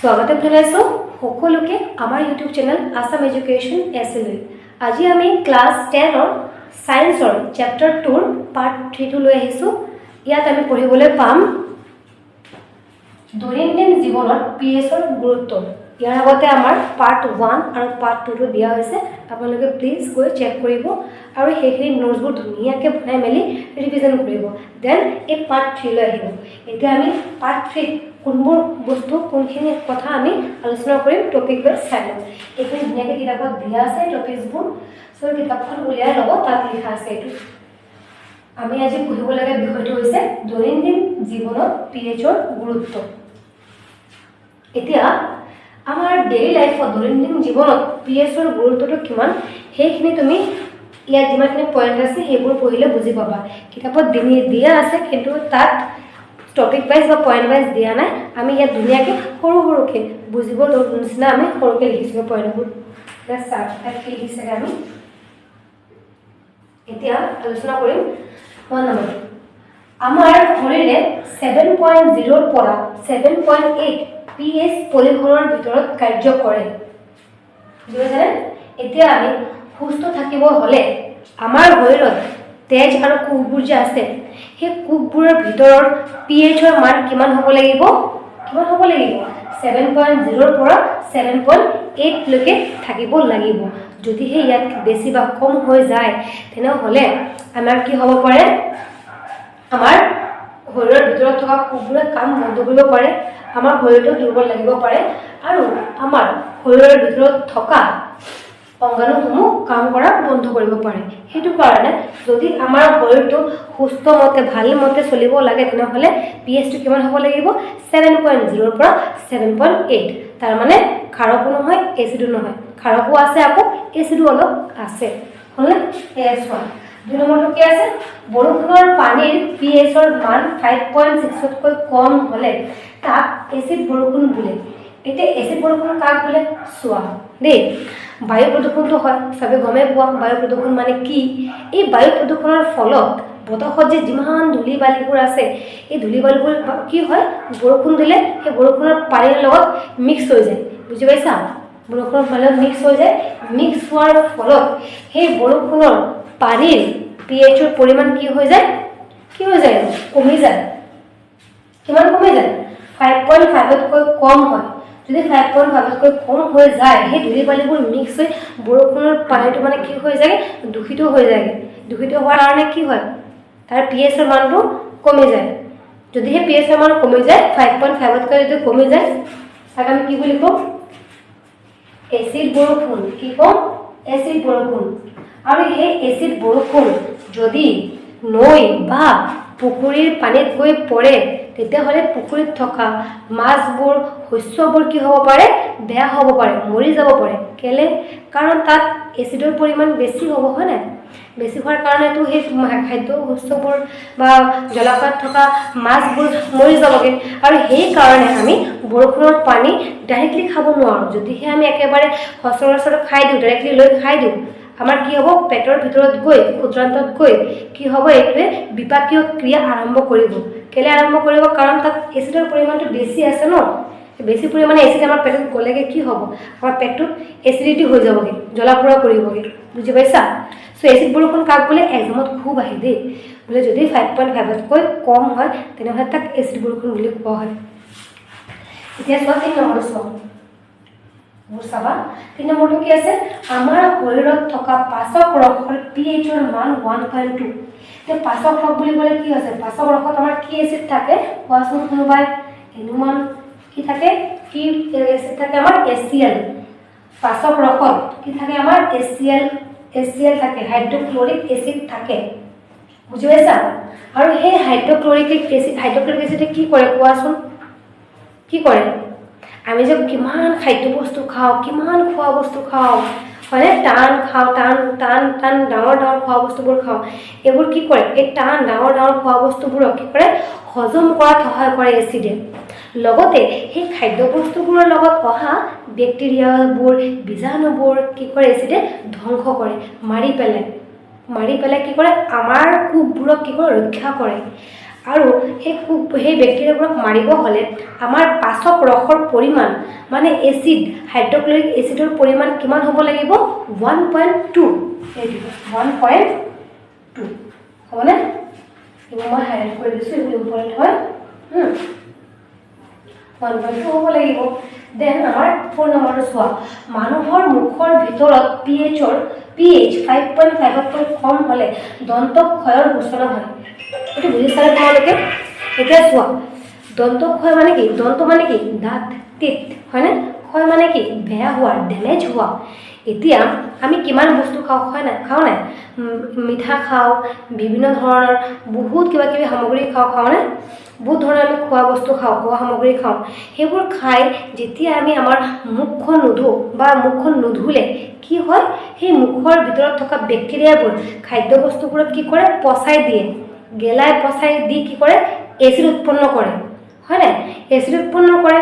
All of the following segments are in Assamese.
स्वागतम जनाइছো সকলোকে আমাৰ ইউটিউব চেনেল আসাম এডুকেশ্যন এছএলই। আজি আমি ক্লাস 10 ৰ সায়েন্সৰ চেপ্টাৰ 2 ৰ পাৰ্ট 3 টো লৈ আহিছো। ইয়াত আমি পঢ়িবলৈ পাম দৈনন্দিন জীৱনত পিএছৰ গুৰুত্ব। ইয়াৰ আগতে আমাৰ পাৰ্ট 1 আৰু পাৰ্ট 2 টো দিয়া হৈছে, আপোনালোকে প্লিজ গৈ চেক কৰিব আৰু সেইখিনি নোটছবোৰ ধুনীয়াকৈ বনাই মেলি ৰিভিজন কৰিব। দেন এই পাৰ্ট 3 লৈ আহিব। এতিয়া আমি পাৰ্ট 3 কোনবোৰ বস্তু কোনখিনি কথা আমি আলোচনা কৰিম টপিক বাই চাই ল'ম। এইখিনি ধুনীয়াকৈ কিতাপত দিয়া আছে টপিকছবোৰ, চ' কিতাপখন উলিয়াই ল'ব, তাত লিখা আছে এইটো। আমি আজি পঢ়িব লগা বিষয়টো হৈছে দৈনন্দিন জীৱনত পিএইচৰ গুৰুত্ব। এতিয়া আমাৰ ডেইলি লাইফত দৈনন্দিন জীৱনত পিএইচৰ গুৰুত্বটো কিমান সেইখিনি তুমি ইয়াত যিমানখিনি পইণ্ট আছে সেইবোৰ পঢ়িলে বুজি পাবা। কিতাপত দিয়া আছে কিন্তু তাত টপিক ৱাইজ বা পইণ্ট ৱাইজ দিয়া নাই। আমি ইয়াত ধুনীয়াকৈ সৰু সৰুকৈ বুজিব নিচিনা আমি সৰুকৈ লিখিছোঁ পইণ্টবোৰ। তাত কি লিখিছে আমি এতিয়া আলোচনা কৰিম। 1 নম্বৰ, আমাৰ শৰীৰে 7.0 পৰা 7.8 পিএইচ পৰিসৰৰ ভিতৰত কাৰ্য কৰে। বুজিছেনে? এতিয়া আমি সুস্থ থাকিব হ'লে আমাৰ শৰীৰত তেজ আৰু কোষবোৰ যে আছে, সেই কোষবোৰৰ ভিতৰৰ পিএইচৰ মান কিমান হ'ব লাগিব? 7.0 পৰা 7.8 লৈকে থাকিব লাগিব। যদিহে ইয়াত বেছি বা কম হৈ যায় তেনেহ'লে আমাৰ কি হ'ব পাৰে? আমাৰ শৰীৰৰ ভিতৰত থকা কোষবোৰে কাম বন্ধ কৰিব পাৰে, আমাৰ শৰীৰটো দুৰ্বল লাগিব পাৰে আৰু আমাৰ শৰীৰৰ ভিতৰত থকা অংগাণুসমূহ কাম কৰা বন্ধ কৰিব পাৰে। সেইটো কাৰণে যদি আমাৰ শৰীৰটো সুস্থ মতে ভাল মতে চলিব লাগে তেনেহ'লে পিএইচটো কিমান হ'ব লাগিব? 7.0 পৰা 7.8। তাৰমানে ক্ষাৰকো নহয় এচিডো নহয়, ক্ষাৰকো আছে আকৌ এচিডো অলপ আছে। হ'লে চোৱা 2 নম্বৰটো কি আছে? বৰষুণৰ পানীৰ পিএইচৰ মান 5.6তকৈ কম হ'লে তাক এচিড বৰষুণ বোলে। এতিয়া এচিড বৰষুণ কাক বোলে? চোৱা দেই, বায়ু প্ৰদূষণটো হয়, চবে গমেই পোৱা বায়ু প্ৰদূষণ মানে কি। এই বায়ু প্ৰদূষণৰ ফলত বতাহত যে যিমান ধূলি বালিবোৰ আছে, এই ধূলি বালিবোৰ কি হয়? বৰষুণ দিলে সেই বৰষুণৰ পানীৰ লগত মিক্স হৈ যায়। বুজি পাইছা? বৰষুণৰ পানীৰ লগত মিক্স হৈ যায়। মিক্স হোৱাৰ ফলত সেই বৰষুণৰ পানীৰ পিএইচৰ পৰিমাণ কি হৈ যায়? কমি যায়। কিমান কমি যায়? 5.5তকৈ কম হয়। যদি 5.5তকৈ কম হৈ যায়, সেই ধূলি বালিবোৰ মিক্স হৈ বৰষুণৰ পানীটো মানে কি হৈ যায়? দূষিত হৈ যায়। দূষিত হোৱাৰ কাৰণে কি হয়? তাৰ পিএইচৰ মানটো কমি যায়। যদিহে পিএইচৰ মান কমি যায় 5.5তকৈ যদি কমি যায় তাক আমি কি বুলি কওঁ? এচিড বৰষুণ। কি কওঁ? এচিড বৰষুণ। আৰু সেই এচিড বৰষুণ যদি নৈ বা পুখুৰীৰ পানীত গৈ পৰে তেতিয়াহ'লে পুখুৰীত থকা মাছবোৰ শস্যবোৰ কি হ'ব পাৰে? বেয়া হ'ব পাৰে, মৰি যাব পাৰে। কেলে? কাৰণ তাত এচিডৰ পৰিমাণ বেছি হ'ব, হয় নাই? বেছি হোৱাৰ কাৰণেতো সেই খাদ্য শস্যবোৰ বা জলাশয়ত থকা মাছবোৰ মৰি যাবগৈ। আৰু সেইকাৰণে আমি বৰষুণৰ পানী ডাইৰেক্টলি খাব নোৱাৰোঁ। যদিহে আমি একেবাৰে সচৰাচৰ খাই দিওঁ, ডাইৰেক্টলি লৈ খাই দিওঁ, আমাৰ কি হ'ব? পেটৰ ভিতৰত গৈ ক্ষুদ্ৰান্তত গৈ কি হ'ব? এইটোৱে বিপাকীয় ক্ৰিয়া আৰম্ভ কৰিব। কেলে আৰম্ভ কৰিব? কাৰণ তাত এচিডৰ পৰিমাণটো বেছি আছে ন। বেছি পৰিমাণে এচিড আমাৰ পেটত গ'লেগৈ কি হ'ব? আমাৰ পেটটোত এচিডিটি হৈ যাবগৈ, জ্বলা পোৰা কৰিবগৈ। বুজি পাইছা? চ' এচিড বৰষুণ কাক বোলে? এক্সামত খুব আহে দেই, বোলে যদি 5.5তকৈ কম হয় তেনেহ'লে তাক এচিড বৰষুণ বুলি কোৱা হয়। এতিয়া চোৱা 3 নম্বৰটো চোৱা। চাবা 3 নম্বৰটো কি আছে? আমাৰ শৰীৰত থকা পাচক ৰসৰ পিএইচৰ মান 1.2। এতিয়া পাচক ৰস বুলি ক'লে কি আছে? পাচক ৰসত আমাৰ কি এচিড থাকে? কোৱাচোন কোনোবাই অনুমান কি থাকে? কি এচিড থাকে? আমাৰ HCl। পাচক ৰসত কি থাকে? আমাৰ HCl থাকে, হাইড্ৰক্লৰিক এচিড থাকে। বুজি পাইছা? আৰু সেই হাইড্ৰক্লৰিক এচিডে কি কৰে কোৱাচোন? কি কৰে? আমি যে কিমান খাদ্য বস্তু খাওঁ, কিমান খোৱা বস্তু খাওঁ, হয়নে? টান খাওঁ, টান ডাঙৰ খোৱা বস্তুবোৰ খাওঁ। এইবোৰ কি কৰে? এই টান ডাঙৰ খোৱা বস্তুবোৰক কি কৰে? হজম কৰাত সহায় কৰে এচিডে। লগতে সেই খাদ্য বস্তুবোৰৰ লগত অহা বেক্টেৰিয়াবোৰ, বীজাণুবোৰ কি কৰে? এচিডে ধ্বংস কৰে, মাৰি পেলাই কি কৰে? আমাৰ কোষবোৰক কি কৰে? ৰক্ষা কৰে। আৰু সেই বেক্টেৰিয়াবোৰক মাৰিব হ'লে আমাৰ পাচক ৰসৰ পৰিমাণ মানে এচিড হাইড্ৰক্লৰিক এচিডৰ পৰিমাণ কিমান হ'ব লাগিব 1.2 1.2 হ'বনে এইবোৰ মই হাইলাইট কৰি দিছোঁ এইবোৰ ইম্পৰ্টেণ্ট হয় 1.2 হ'ব লাগিব দেন আমাৰ 4 নম্বৰটো চোৱা মানুহৰ মুখৰ ভিতৰত pH 5.5তকৈ কম হ'লে দন্ত ক্ষয়ৰ সূচনা হয় এইটো বুজিছানে তোমালোকে এতিয়া চোৱা দন্ত ক্ষয় মানে কি দন্ত মানে কি দাঁত টিথ হয়নে ক্ষয় মানে কি বেয়া হোৱা ডেমেজ হোৱা এতিয়া আমি কিমান বস্তু খাওঁ নাই মিঠা খাওঁ বিভিন্ন ধৰণৰ বহুত কিবা কিবি সামগ্ৰী খাওঁনে বহুত ধৰণৰ আমি খোৱা বস্তু খাওঁ খোৱা সামগ্ৰী খাওঁ সেইবোৰ খাই যেতিয়া আমি আমাৰ মুখখন নুধো বা মুখখন নুধুলে কি হয় সেই মুখৰ ভিতৰত থকা বেক্টেৰিয়াবোৰ খাদ্য বস্তুবোৰত কি কৰে পচাই দিয়ে গেলাই পচাই দি কি কৰে এচিড উৎপন্ন কৰে হয় না এচিড উৎপন্ন কৰে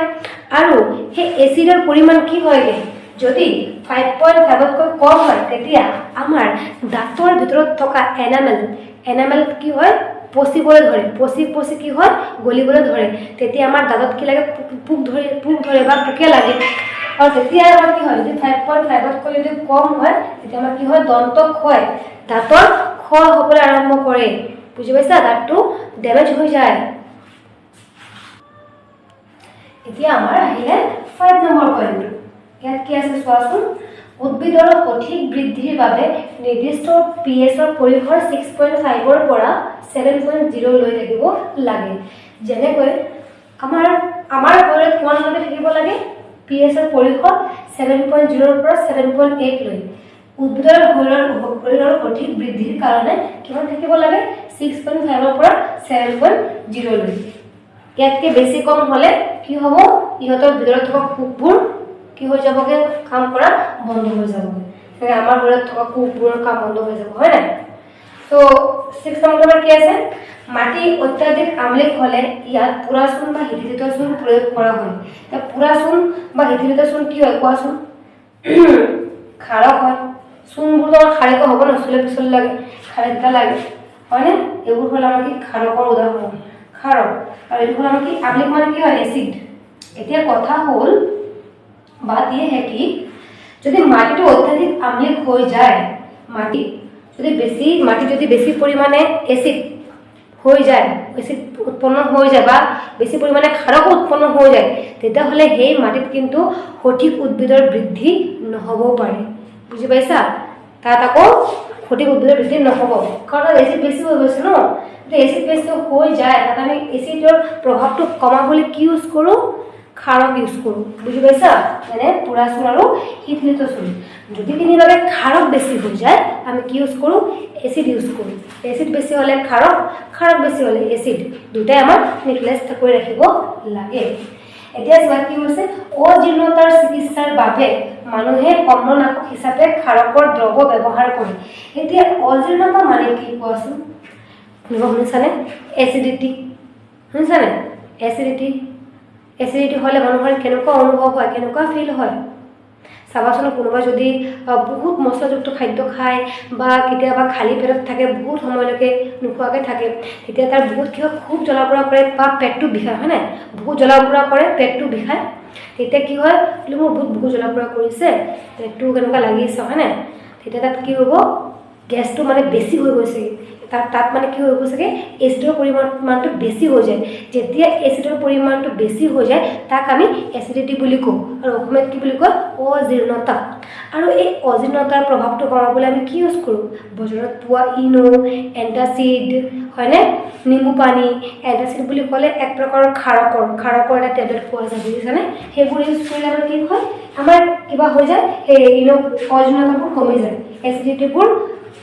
আৰু সেই এচিডৰ পৰিমাণ কি হয়গে যদি 5.5তকৈ কম হয় তেতিয়া আমাৰ দাঁতৰ ভিতৰত থকা এনামেল কি হয় পচিবলৈ ধৰে পচি কি হয় গলিবলৈ ধৰে তেতিয়া আমাৰ দাঁতত কি লাগে পোক ধৰে বা পোকে লাগে আৰু তেতিয়া আমাৰ কি হয় যদি 5.5তকৈ যদি কম হয় তেতিয়া আমাৰ কি হয় দন্ত ক্ষয় দাঁতৰ ক্ষয় হ'বলৈ আৰম্ভ কৰে বুজি পাইছা দাঁতটো ডেমেজ হৈ যায় এতিয়া আমাৰ আহিলে 5 নম্বৰ পইণ্ট ইয়াত কি আছে চোৱাচোন উদ্ভিদৰ সঠিক বৃদ্ধিৰ বাবে নিৰ্দিষ্ট pHৰ পৰিসৰ 6.5ৰ পৰা 7.0 লৈ থাকিব লাগে যেনেকৈ আমাৰ শৰীৰত কিমানলৈকে থাকিব লাগে pHৰ পৰিসৰ 7.0ৰ পৰা 7.8 লৈ উদ্ভিদৰ শৰীৰৰ সঠিক বৃদ্ধিৰ কাৰণে কিমান থাকিব লাগে 6.5ৰ পৰা 7.0 লৈ ইয়াতকৈ বেছি কম হ'লে কি হ'ব ইহঁতৰ ভিতৰত থকা পোকবোৰ কি হৈ যাবগে কাম কৰা বন্ধ হৈ যাবগে মানে আমাৰ শৰীৰত থকা কোষবোৰৰ কাম বন্ধ হৈ যাব হয় নাই তো 6 নম্বৰ কি আছে মাটি অত্যাধিক আম্লিক হ'লে ইয়াত পুৰাচূণ বা হিথিলিত চূণ প্ৰয়োগ কৰা হয় তে পুৰাচূণ বা হিথিলিত চূণ কি হয় কোৱাচোন খাৰক হয় চূণবোৰ তো খাৰেক হ'ব ন চুলে পিছল লাগে খাৰেকটা লাগে হয়নে এইবোৰ হ'ল আমাৰ কি খাৰকৰ উদাহৰণ খাৰক আৰু এইটো হ'ল আমাৰ কি আম্লিক মানে কি হয় এচিড এতিয়া কথা হ'ল बात ये है कि যদি মাটিটো অত্যাধিক আম্লিক হৈ যায় মাটি যদি বেছি পৰিমাণে এসিড হৈ যায় এসিড উৎপন্ন হৈ যায় বা বেছি পৰিমাণে ক্ষাৰক উৎপন্ন হৈ যায় তেতিয়া হলে সেই মাটিত কিন্তু সঠিক উদ্ভিদৰ বৃদ্ধি নহব পাৰে বুজি পাইছা তাত আকৌ সঠিক উদ্ভিদৰ বৃদ্ধি নহব কাৰণ এসিড বেছি হৈ গৈছে ন এসিড বেছি হৈ যায় তাত আমি এসিডৰ প্ৰভাৱটো কমাবলৈ কি ইউজ কৰো খাৰক ইউজ কৰো বুজি পাইছা মানে পুৰাচূণ আৰু হিথিলিত চূণ যদি কিনিবাৰে খাৰক বেছি হৈ যায় আমি কি ইউজ কৰো এসিড ইউজ কৰো এসিড বেছি হলে খাৰক বেছি হলে এসিড দুটাই আমাৰ নিউক্লিয়াছ কৰি ৰাখিব লাগে এতিয়া কি হৈছে অজীৰ্ণতাৰ চিকিৎসাৰ বাবে মানুহে অম্লনাশক হিচাপে খাৰকৰ দ্ৰৱ ব্যৱহাৰ কৰে এতিয়া অজীৰ্ণতা মানে কি কোৱাচোন শুনিছানে এচিডিটি শুনিছানে এচিডিটি হলে মানুহৰ কেনেকুৱা অনুভৱ হয় কেনেকুৱা ফিল হয় চাবাচোন কোনোবা যদি বহুত মছলাযুক্ত খাদ্য খায় বা কেতিয়াবা খালী পেটত থাকে বহুত সময়লৈকে নোখোৱাকৈ থাকে তেতিয়া তাৰ বহুত কিবা খুব জ্বলা-পোৰা কৰে বা পেটটো বিষায় হয় নাই বহুত জ্বলা-পোৰা কৰে পেটটো বিষায় তেতিয়া কি হয় মোৰ বহুত জ্বলা-পোৰা কৰিছে পেটটো কেনেকুৱা লাগিছে হয় নাই তেতিয়া তাত কি হ'ব গেছটো মানে বেছি হৈ গৈছে তাত মানে কি হৈ গৈছে এচিডৰ পৰিমাণটো বেছি হৈ যায় যেতিয়া এচিডৰ পৰিমাণটো বেছি হৈ যায় তাক আমি এচিডিটি বুলি কওঁ আৰু অসমীয়াত কি বুলি কয় অজীৰ্ণতা আৰু এই অজীৰ্ণতাৰ প্ৰভাৱটো কমাবলৈ আমি কি ইউজ কৰোঁ বজাৰত পোৱা ইনো এন্টাচিড হয়নে নিম্বু পানী এন্টাচিড বুলি ক'লে এক প্ৰকাৰৰ খাৰকৰ এটা টেবলেট পোৱা যায় বুজিছানে সেইবোৰ ইউজ কৰিলে আমাৰ কি হয় আমাৰ কিবা হৈ যায় সেই ইনো অজীৰ্ণতাবোৰ কমি যায় এচিডিটিবোৰ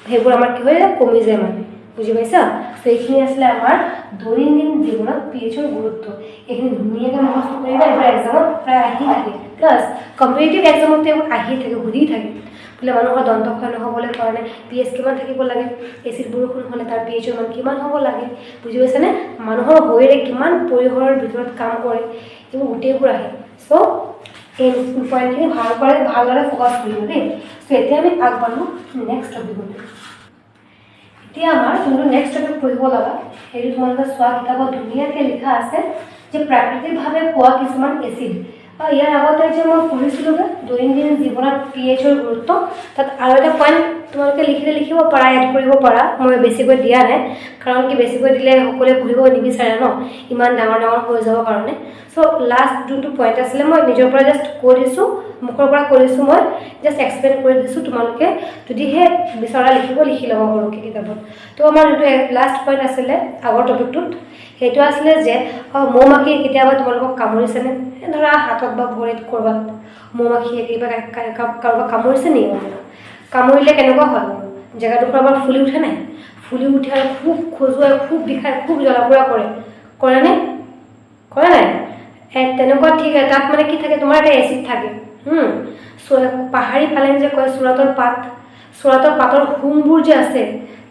সেইবোৰ আমাৰ কি হৈ যায় কমি যায় মানে বুজি পাইছা সেইখিনি আসলে আমাৰ দৈনন্দিন জীৱনত পিএইচৰ গুৰুত্ব এইখিনি ধুনীয়াকৈ মুখস্থ কৰিবা এবাৰ এক্সামত প্ৰায় আহি থাকে প্লাছ কম্পিটিটিভ এক্সামত এইবোৰ আহি থাকে সুধি থাকে বোলে মানুহৰ দন্তক্ষয় নহ'বলৈ কাৰণে পিএইচ কিমান থাকিব লাগে এচিড বৰষুণ হ'লে তাৰ পিএইচৰ মান কিমান হ'ব লাগে বুজি পাইছানে মানুহৰ শৰীৰে কিমান পৰিসৰৰ ভিতৰত কাম কৰে এইবোৰ গোটেইবোৰ আহে চ' এই পইণ্টখিনি ভালদৰে ফ'কাছ কৰিব দেই চ' এতিয়া আমি আগবাঢ়ো নেক্সট টপিকলৈ এতিয়া আমাৰ যোনটো নেক্সট টপিক পঢ়িব লগা সেইটো তোমালোকে চোৱা কিতাপত ধুনীয়াকৈ লিখা আছে যে প্ৰাকৃতিকভাৱে পোৱা কিছুমান এচিড। ইয়াৰ আগতে যে মই পঢ়িছিলোঁগৈ দৈনন্দিন জীৱনত pH-ৰ গুৰুত্ব, তাত আৰু এটা পইণ্ট তোমালোকে লিখিব পাৰা, এড কৰিব পাৰা। মই বেছিকৈ দিয়া নাই, কাৰণ কি বেছিকৈ দিলে সকলোৱে পঢ়িব নিবিচাৰে ন, ইমান ডাঙৰ ডাঙৰ হৈ যাবৰ কাৰণে। চ' লাষ্ট যোনটো পইণ্ট আছিলে মই নিজৰ পৰা জাষ্ট কৈ দিছোঁ, মুখৰ পৰা কৈ দিছোঁ, মই জাষ্ট এক্সপ্লেইন কৰি দিছোঁ। তোমালোকে যদিহে বিচৰা লিখি ল'ব সৰুকৈ কিতাপত। তো আমাৰ যোনটো লাষ্ট পইণ্ট আছিলে আগৰ টপিকটোত, সেইটো আছিলে যে মৌ-মাখি কেতিয়াবা তোমালোকক কামুৰিছেনে? ধৰা হাতত বা ভৰিত ক'ৰবাত মৌ-মাখিয়ে কিবা কাৰোবাক কামুৰিছে নেকি? কামুৰিলে কেনেকুৱা হয়? জেগাডোখৰ এবাৰ ফুলি উঠে নাই? ফুলি উঠে আৰু খুব খজুৱাই, খুব বিষায়, খুব জ্বলা-পোৰা কৰেনে? কৰে নাই? তেনেকুৱা ঠিক তাত মানে কি থাকে, তোমাৰ এটা এচিড থাকে। পাহাৰী পালেং যে কয় চুৰাটৰ পাতৰ হোমবোৰ যে আছে,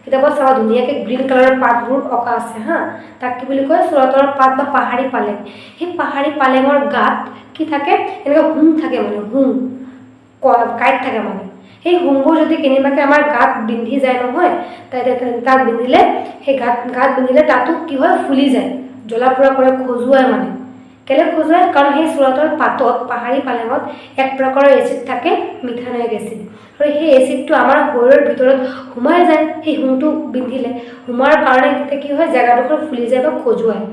কিতাপত চাবা ধুনীয়াকৈ গ্ৰীণ কালাৰৰ পাতবোৰ অঁকা আছে হা, তাক কি বুলি কয়? চুৰাটৰ পাত বা পাহাৰী পালেং। সেই পাহাৰী পালেঙৰ গাত কি থাকে? এনেকুৱা হোম থাকে, মানে হোম কাঁইট থাকে মানে। সেই হোমবোৰ যদি কেনেবাকৈ আমাৰ গাত বিন্ধি যায় নহয়, তাত বিন্ধিলে, সেই গাত বিন্ধিলে তাতো কি হয়? ফুলি যায়, জ্বলা-পোৰা কৰে, খজুৱাই মানে। কেলৈ খজুৱাই? কাৰণ সেই চুৰাটৰ পাতত, পাহাৰী পালেঙত এক প্ৰকাৰৰ এচিড থাকে, মিথানয়িক এচিড। আৰু সেই এচিডটো আমাৰ শৰীৰৰ ভিতৰত সোমাই যায়, সেই হোমটো বিন্ধিলে। সোমোৱাৰ কাৰণে তেতিয়া কি হয়? জেগাডোখৰ ফুলি যায় বা খজুৱায়।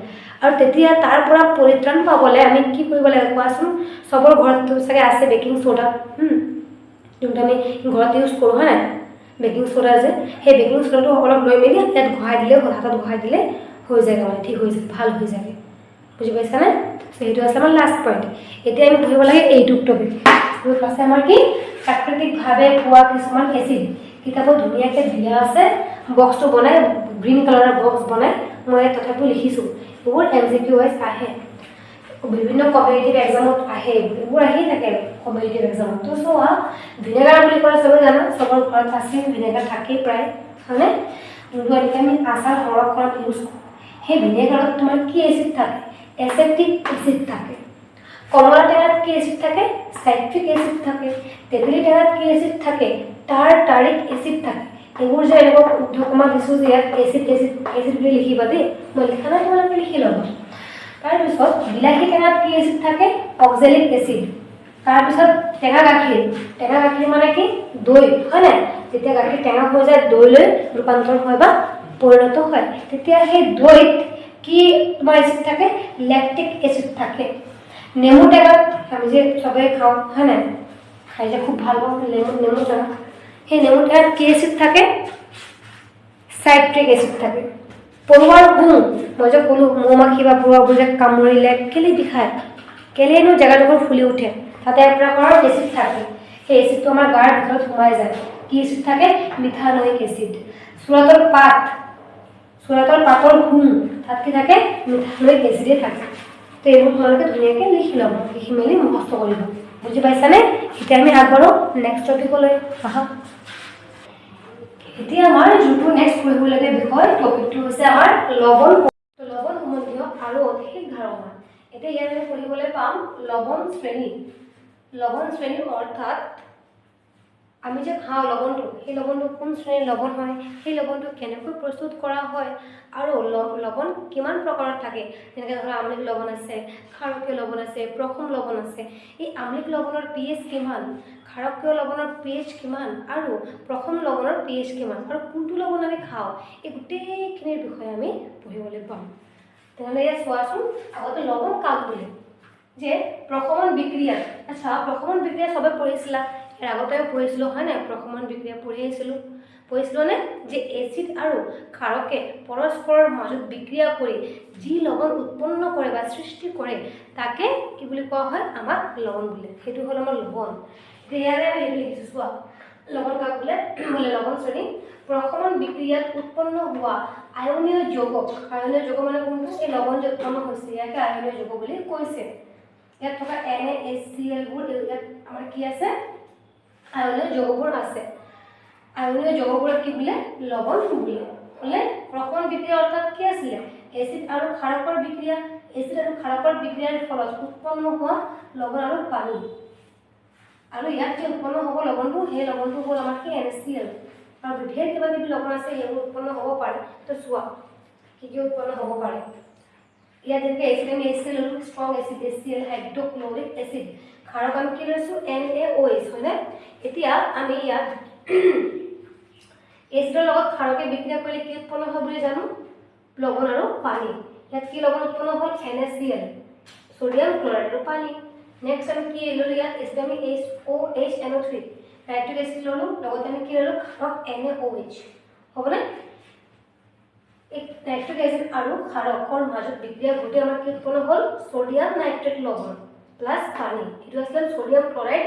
আৰু তেতিয়া তাৰ পৰা পৰিত্ৰাণ পাবলৈ আমি কি কৰিব লাগে কোৱাচোন? চবৰ ঘৰত চাগে আছে বেকিং ছ'ডা, যোনটো আমি ঘৰত ইউজ কৰোঁ হয় নাই? বেকিং ছ'ডা যে, সেই বেকিং ছ'ডাটো অলপ লৈ মেলি ইয়াত ঘঁহাই দিলে, হাতত ঘঁহাই দিলে হৈ যায়, মানে ঠিক হৈ যায়, ভাল হৈ যায়। বুজি পাইছানে? সেইটো আছে আমাৰ লাষ্ট পইণ্ট। এতিয়া আমি পঢ়িব লাগে এইটো টপিক। আছে আমাৰ কি? প্ৰাকৃতিকভাৱে পোৱা কিছুমান এচিড। কিতাপত ধুনীয়াকৈ দিয়া আছে, বক্সটো বনাই, গ্ৰীণ কালাৰৰ বক্স বনাই মই তথাপিও লিখিছোঁ। এইবোৰ MCQ ৱাইজ আহে, বিভিন্ন কম্পিটিটিভ এক্সামত আহে, এইবোৰ আহি থাকে কম্পিটিটিভ এক্সামত। তো চোৱা, ভিনেগাৰ বুলি ক'লে চবেই জানো, চবৰ ঘৰত আছে ভিনেগাৰ, থাকেই প্ৰায়, হয়নে? যোনটো এনেকৈ আমি আচাৰ সংৰক্ষণত ইউজ কৰোঁ। সেই ভিনেগাৰত তোমাৰ কি এচিড থাকে? এচেটিক এচিড থাকে। কমলা টেঙাত কি এচিড থাকে? চাইট্ৰিক এচিড থাকে। তেঁতেলী টেঙাত কি এচিড থাকে? টাৰ্টাৰিক এচিড থাকে। এইবোৰ যে এনেকুৱা উদ্ধকমা দিছোঁ যে ইয়াত এচিড বুলি লিখিবা দেই, মই লিখা নাই, তোমালোকে লিখি ল'বা। তাৰপিছত বিলাহী টেঙাত কি এচিড থাকে? Oxalic acid. তাৰপিছত টেঙা গাখীৰ মানে কি? দৈ, হয় নাই? যেতিয়া গাখীৰ টেঙা হৈ যায়, দৈলৈ ৰূপান্তৰ হয় বা পৰিণত হয়, তেতিয়া সেই দৈত কি তোমাৰ এচিড থাকে? লেক্টিক এচিড থাকে। নেমু টেঙাত আমি যে চবেই খাওঁ, হয় নাই? খাই যে খুব ভাল পাওঁ নেমু টেঙা, সেই নেমু টেঙাত কি এচিড থাকে? চাইট্ৰিক এচিড থাকে। পৰুৱাৰ হোম, মই যে ক'লোঁ মৌ-মাখি বা পৰুৱাবোৰ যে কামুৰিলে কেলেই বিষায়, কেলেইনো জেগাডোখৰ ফুলি উঠে, তাতে এক প্ৰকাৰৰ এচিড থাকে। সেই এচিডটো আমাৰ গাৰ ভিতৰত সোমাই যায়। কি এচিড থাকে? Methanoic acid. চুৰাটৰ পাতৰ হোম, তাত কি থাকে? মিথানয়িক এচিডে থাকে। তো এইবোৰ তোমালোকে ধুনীয়াকৈ লিখি ল'ব, লিখি মেলি মুখস্থ কৰিব। বুজি পাইছানে? এতিয়া আমি আগবাঢ়ো নেক্সট টপিকলৈ। এতিয়া আমাৰ যোনটো নেক্সট পঢ়িবলগীয়া বিষয় টপিকটো হৈছে আমাৰ লৱণ সম্বন্ধীয় আৰু অধিক ধাৰণা। এতিয়া ইয়াত আমি পঢ়িবলৈ পাম লৱণ শ্ৰেণী অৰ্থাৎ আমি যে খাওঁ লৱণটো, সেই লৱণটো কোন শ্ৰেণীৰ লৱণ হয়, সেই লৱণটো কেনেকৈ প্ৰস্তুত কৰা হয়, আৰু লৱণ কিমান প্ৰকাৰত থাকে। যেনেকৈ ধৰা আমলিক লৱণ আছে, ক্ষাৰকীয় লৱণ আছে, প্ৰথম লৱণ আছে। এই আমলিক লৱণৰ pH কিমান, ক্ষাৰকীয় লৱণৰ pH কিমান, আৰু প্ৰথম লৱণৰ pH কিমান, আৰু কোনটো লৱণ আমি খাওঁ, এই গোটেইখিনিৰ বিষয়ে আমি পঢ়িবলৈ পাম। তেনেহ'লে ইয়াত চোৱাচোন, আগতে লৱণ কাক বোলে? যে প্ৰশমন বিক্ৰিয়া, আচ্ছা প্ৰশমন বিক্ৰিয়া চবে পঢ়িছিলা, ইয়াৰ আগতে পঢ়িছিলোঁ হয় নাই? প্ৰশমন বিক্ৰিয়া পঢ়িছিলোঁনে? যে এচিড আৰু ক্ষাৰকে পৰস্পৰৰ মাজত বিক্ৰিয়া কৰি যি লৱণ উৎপন্ন কৰে বা সৃষ্টি কৰে তাকে কি বুলি কোৱা হয়? আমাক লৱণ বোলে। সেইটো হ'ল আমাৰ লৱণ। এতিয়া ইয়াৰে আমি সেইটো লিখিছোঁ, চোৱা লৱণ কাক বোলে? লৱণ শ্ৰেণী প্ৰশমন বিক্ৰিয়াত উৎপন্ন হোৱা আয়নীয় যৌগ মানে কোনটো? এই লৱণ যে উৎপন্ন হৈছে ইয়াকে আয়নীয় যৌগ বুলি কৈছে। ইয়াত থকা NaHCl-বোৰ ইয়াত আমাৰ কি আছে? আয়নীয় যৌগবোৰ আছে। আয়নীয় যৌগবোৰক কি বোলে? লৱণ বোলে। বোলে প্ৰশমন বিক্ৰিয়া অৰ্থাৎ কি আছিলে? এচিড আৰু ক্ষাৰকৰ বিক্ৰিয়া। এচিড আৰু ক্ষাৰকৰ বিক্ৰিয়াৰ ফলত উৎপন্ন হোৱা লৱণ আৰু পানী। আৰু ইয়াত যে উৎপন্ন হ'ব লৱণটো, সেই লৱণটো হ'ল আমাৰ কি? NaCl। আৰু ঢেৰ কিবা কিবি লৱণ আছে সেইবোৰ উৎপন্ন হ'ব পাৰে তো চোৱা কি কি উৎপন্ন হ'ব পাৰে ইয়াত যেনেকৈ এচিড আমি HCl ল'লোঁ strong acid HCl hydrochloric acid ক্ষাৰক আমি কি লৈছোঁ NaOH হয়নে এতিয়া আমি ইয়াত এচিডৰ লগত ক্ষাৰকে বিক্ৰিয়া কৰিলে কি উৎপন্ন হয় বুলি জানো লৱণ আৰু পানী ইয়াত কি লৱণ উৎপন্ন হ'ল NaCl সোডিয়াম ক্লোৰাইড আৰু পানী নেক্সট আমি কি ল'লোঁ ইয়াত এচিড আমি HOHNO3 নাইট্ৰিক এচিড ল'লোঁ লগতে আমি কি ল'লোঁ ক্ষাৰক NaOH হ'বনে এই নাইট্ৰিক এচিড আৰু ক্ষাৰকৰ মাজত বিক্ৰিয়া ঘটি আমাৰ কি উৎপন্ন হ'ল সোডিয়াম নাইট্ৰেট লৱণ প্লাছ পানী এইটো আছিল সোডিয়াম ক্লোৰাইড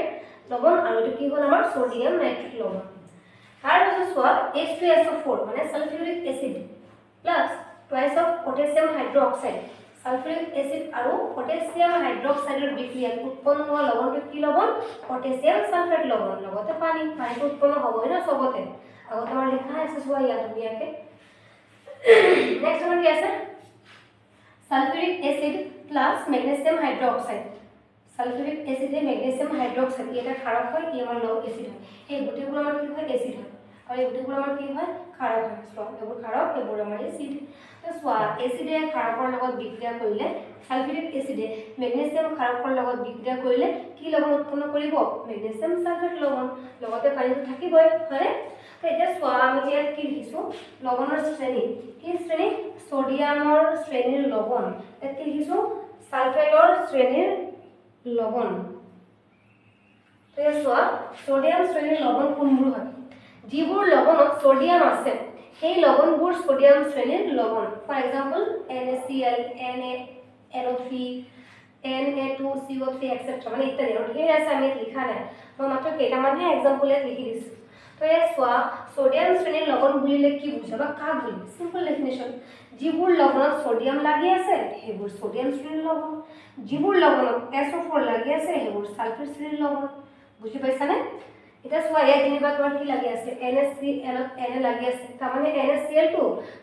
লৱণ আৰু এইটো কি হ'ল আমাৰ সোডিয়াম নাইট্ৰেট লৱণ তাৰপিছত চোৱা H2SO4 মানে sulphuric acid plus twice of potassium hydroxide sulphuric acid আৰু পটাছিয়াম হাইড্ৰক্সাইডৰ বিক্ৰিয়াত উৎপন্ন হোৱা লৱণটো কি লৱণ পটাছিয়াম সালফেট লৱণ লগতে পানীটো উৎপন্ন হ'বই না সবতে আগতে আমাৰ লিখা আছে চোৱা ইয়াত ধুনীয়াকৈ নেক্সট আমাৰ কি আছে sulphuric acid plus magnesium hydroxide sulphuric এসিডে ম্যাগনেসিয়াম হাইড্রোক্সাইড এটা ক্ষারক হয় কি আমার লগ এসিড হয় এই গুটিগুলো আমার কি হয় এসিড হয় আর এই গুটিগুলো আমার কি হয় ক্ষারক হয় সো এবোৰ ক্ষাৰক এবোৰ আমাৰ এসিড তো সোয়া এসিডে ক্ষাৰকৰ লগত বিক্ৰিয়া কৰিলে সালফিউৰিক এসিডে ম্যাগনেসিয়াম ক্ষাৰকৰ লগত বিক্ৰিয়া কৰিলে কি লৱণ উৎপন্ন কৰিব ম্যাগনেসিয়াম সালফেট লৱণ লগতে পানীটো থাকিবই হয়নে তো এটা সোয়া আমি ইয়াত কি লিখিছোঁ লৱণৰ শ্ৰেণী কি শ্ৰেণী সোডিয়ামৰ শ্ৰেণীৰ লৱণ ইয়াত কি লিখিছোঁ সালফেটৰ শ্ৰেণীৰ লৱণ তো এই সোয়া সোডিয়াম শ্ৰেণীৰ লৱণ কোনবোৰ হয় যিবোৰ লৱণত সোডিয়াম আছে সেই লৱণবোৰ সোডিয়াম শ্ৰেণীৰ লৱণ for example NaCl NaNO3 Na2CO3 etc মানে ইত্যাদি আৰু ঢেৰ আছে আমি লিখা নাই মই মাত্ৰ কেইটামানহে এক্সাম্পল ইয়াত লিখি দিছোঁ তো এই সোয়া সোডিয়াম শ্ৰেণীৰ লৱণ বুলিলে কি বুজা বা কাক বুলিব সিম্পল ডেফিনেশ্যন যিবোৰ লৱণত সোডিয়াম লাগি আছে সেইবোৰ সোডিয়াম শ্ৰেণীৰ লৱণ যিবোৰ লৱণত SO4 লাগি আছে সেইবোৰ সালফেট শ্ৰেণীৰ লৱণ বুজি পাইছানে এটা সোয়া ইয়াত যেনিবা তোমাৰ কি লাগি আছে NaCl Na লাগি আছে তাৰ মানে NaCl2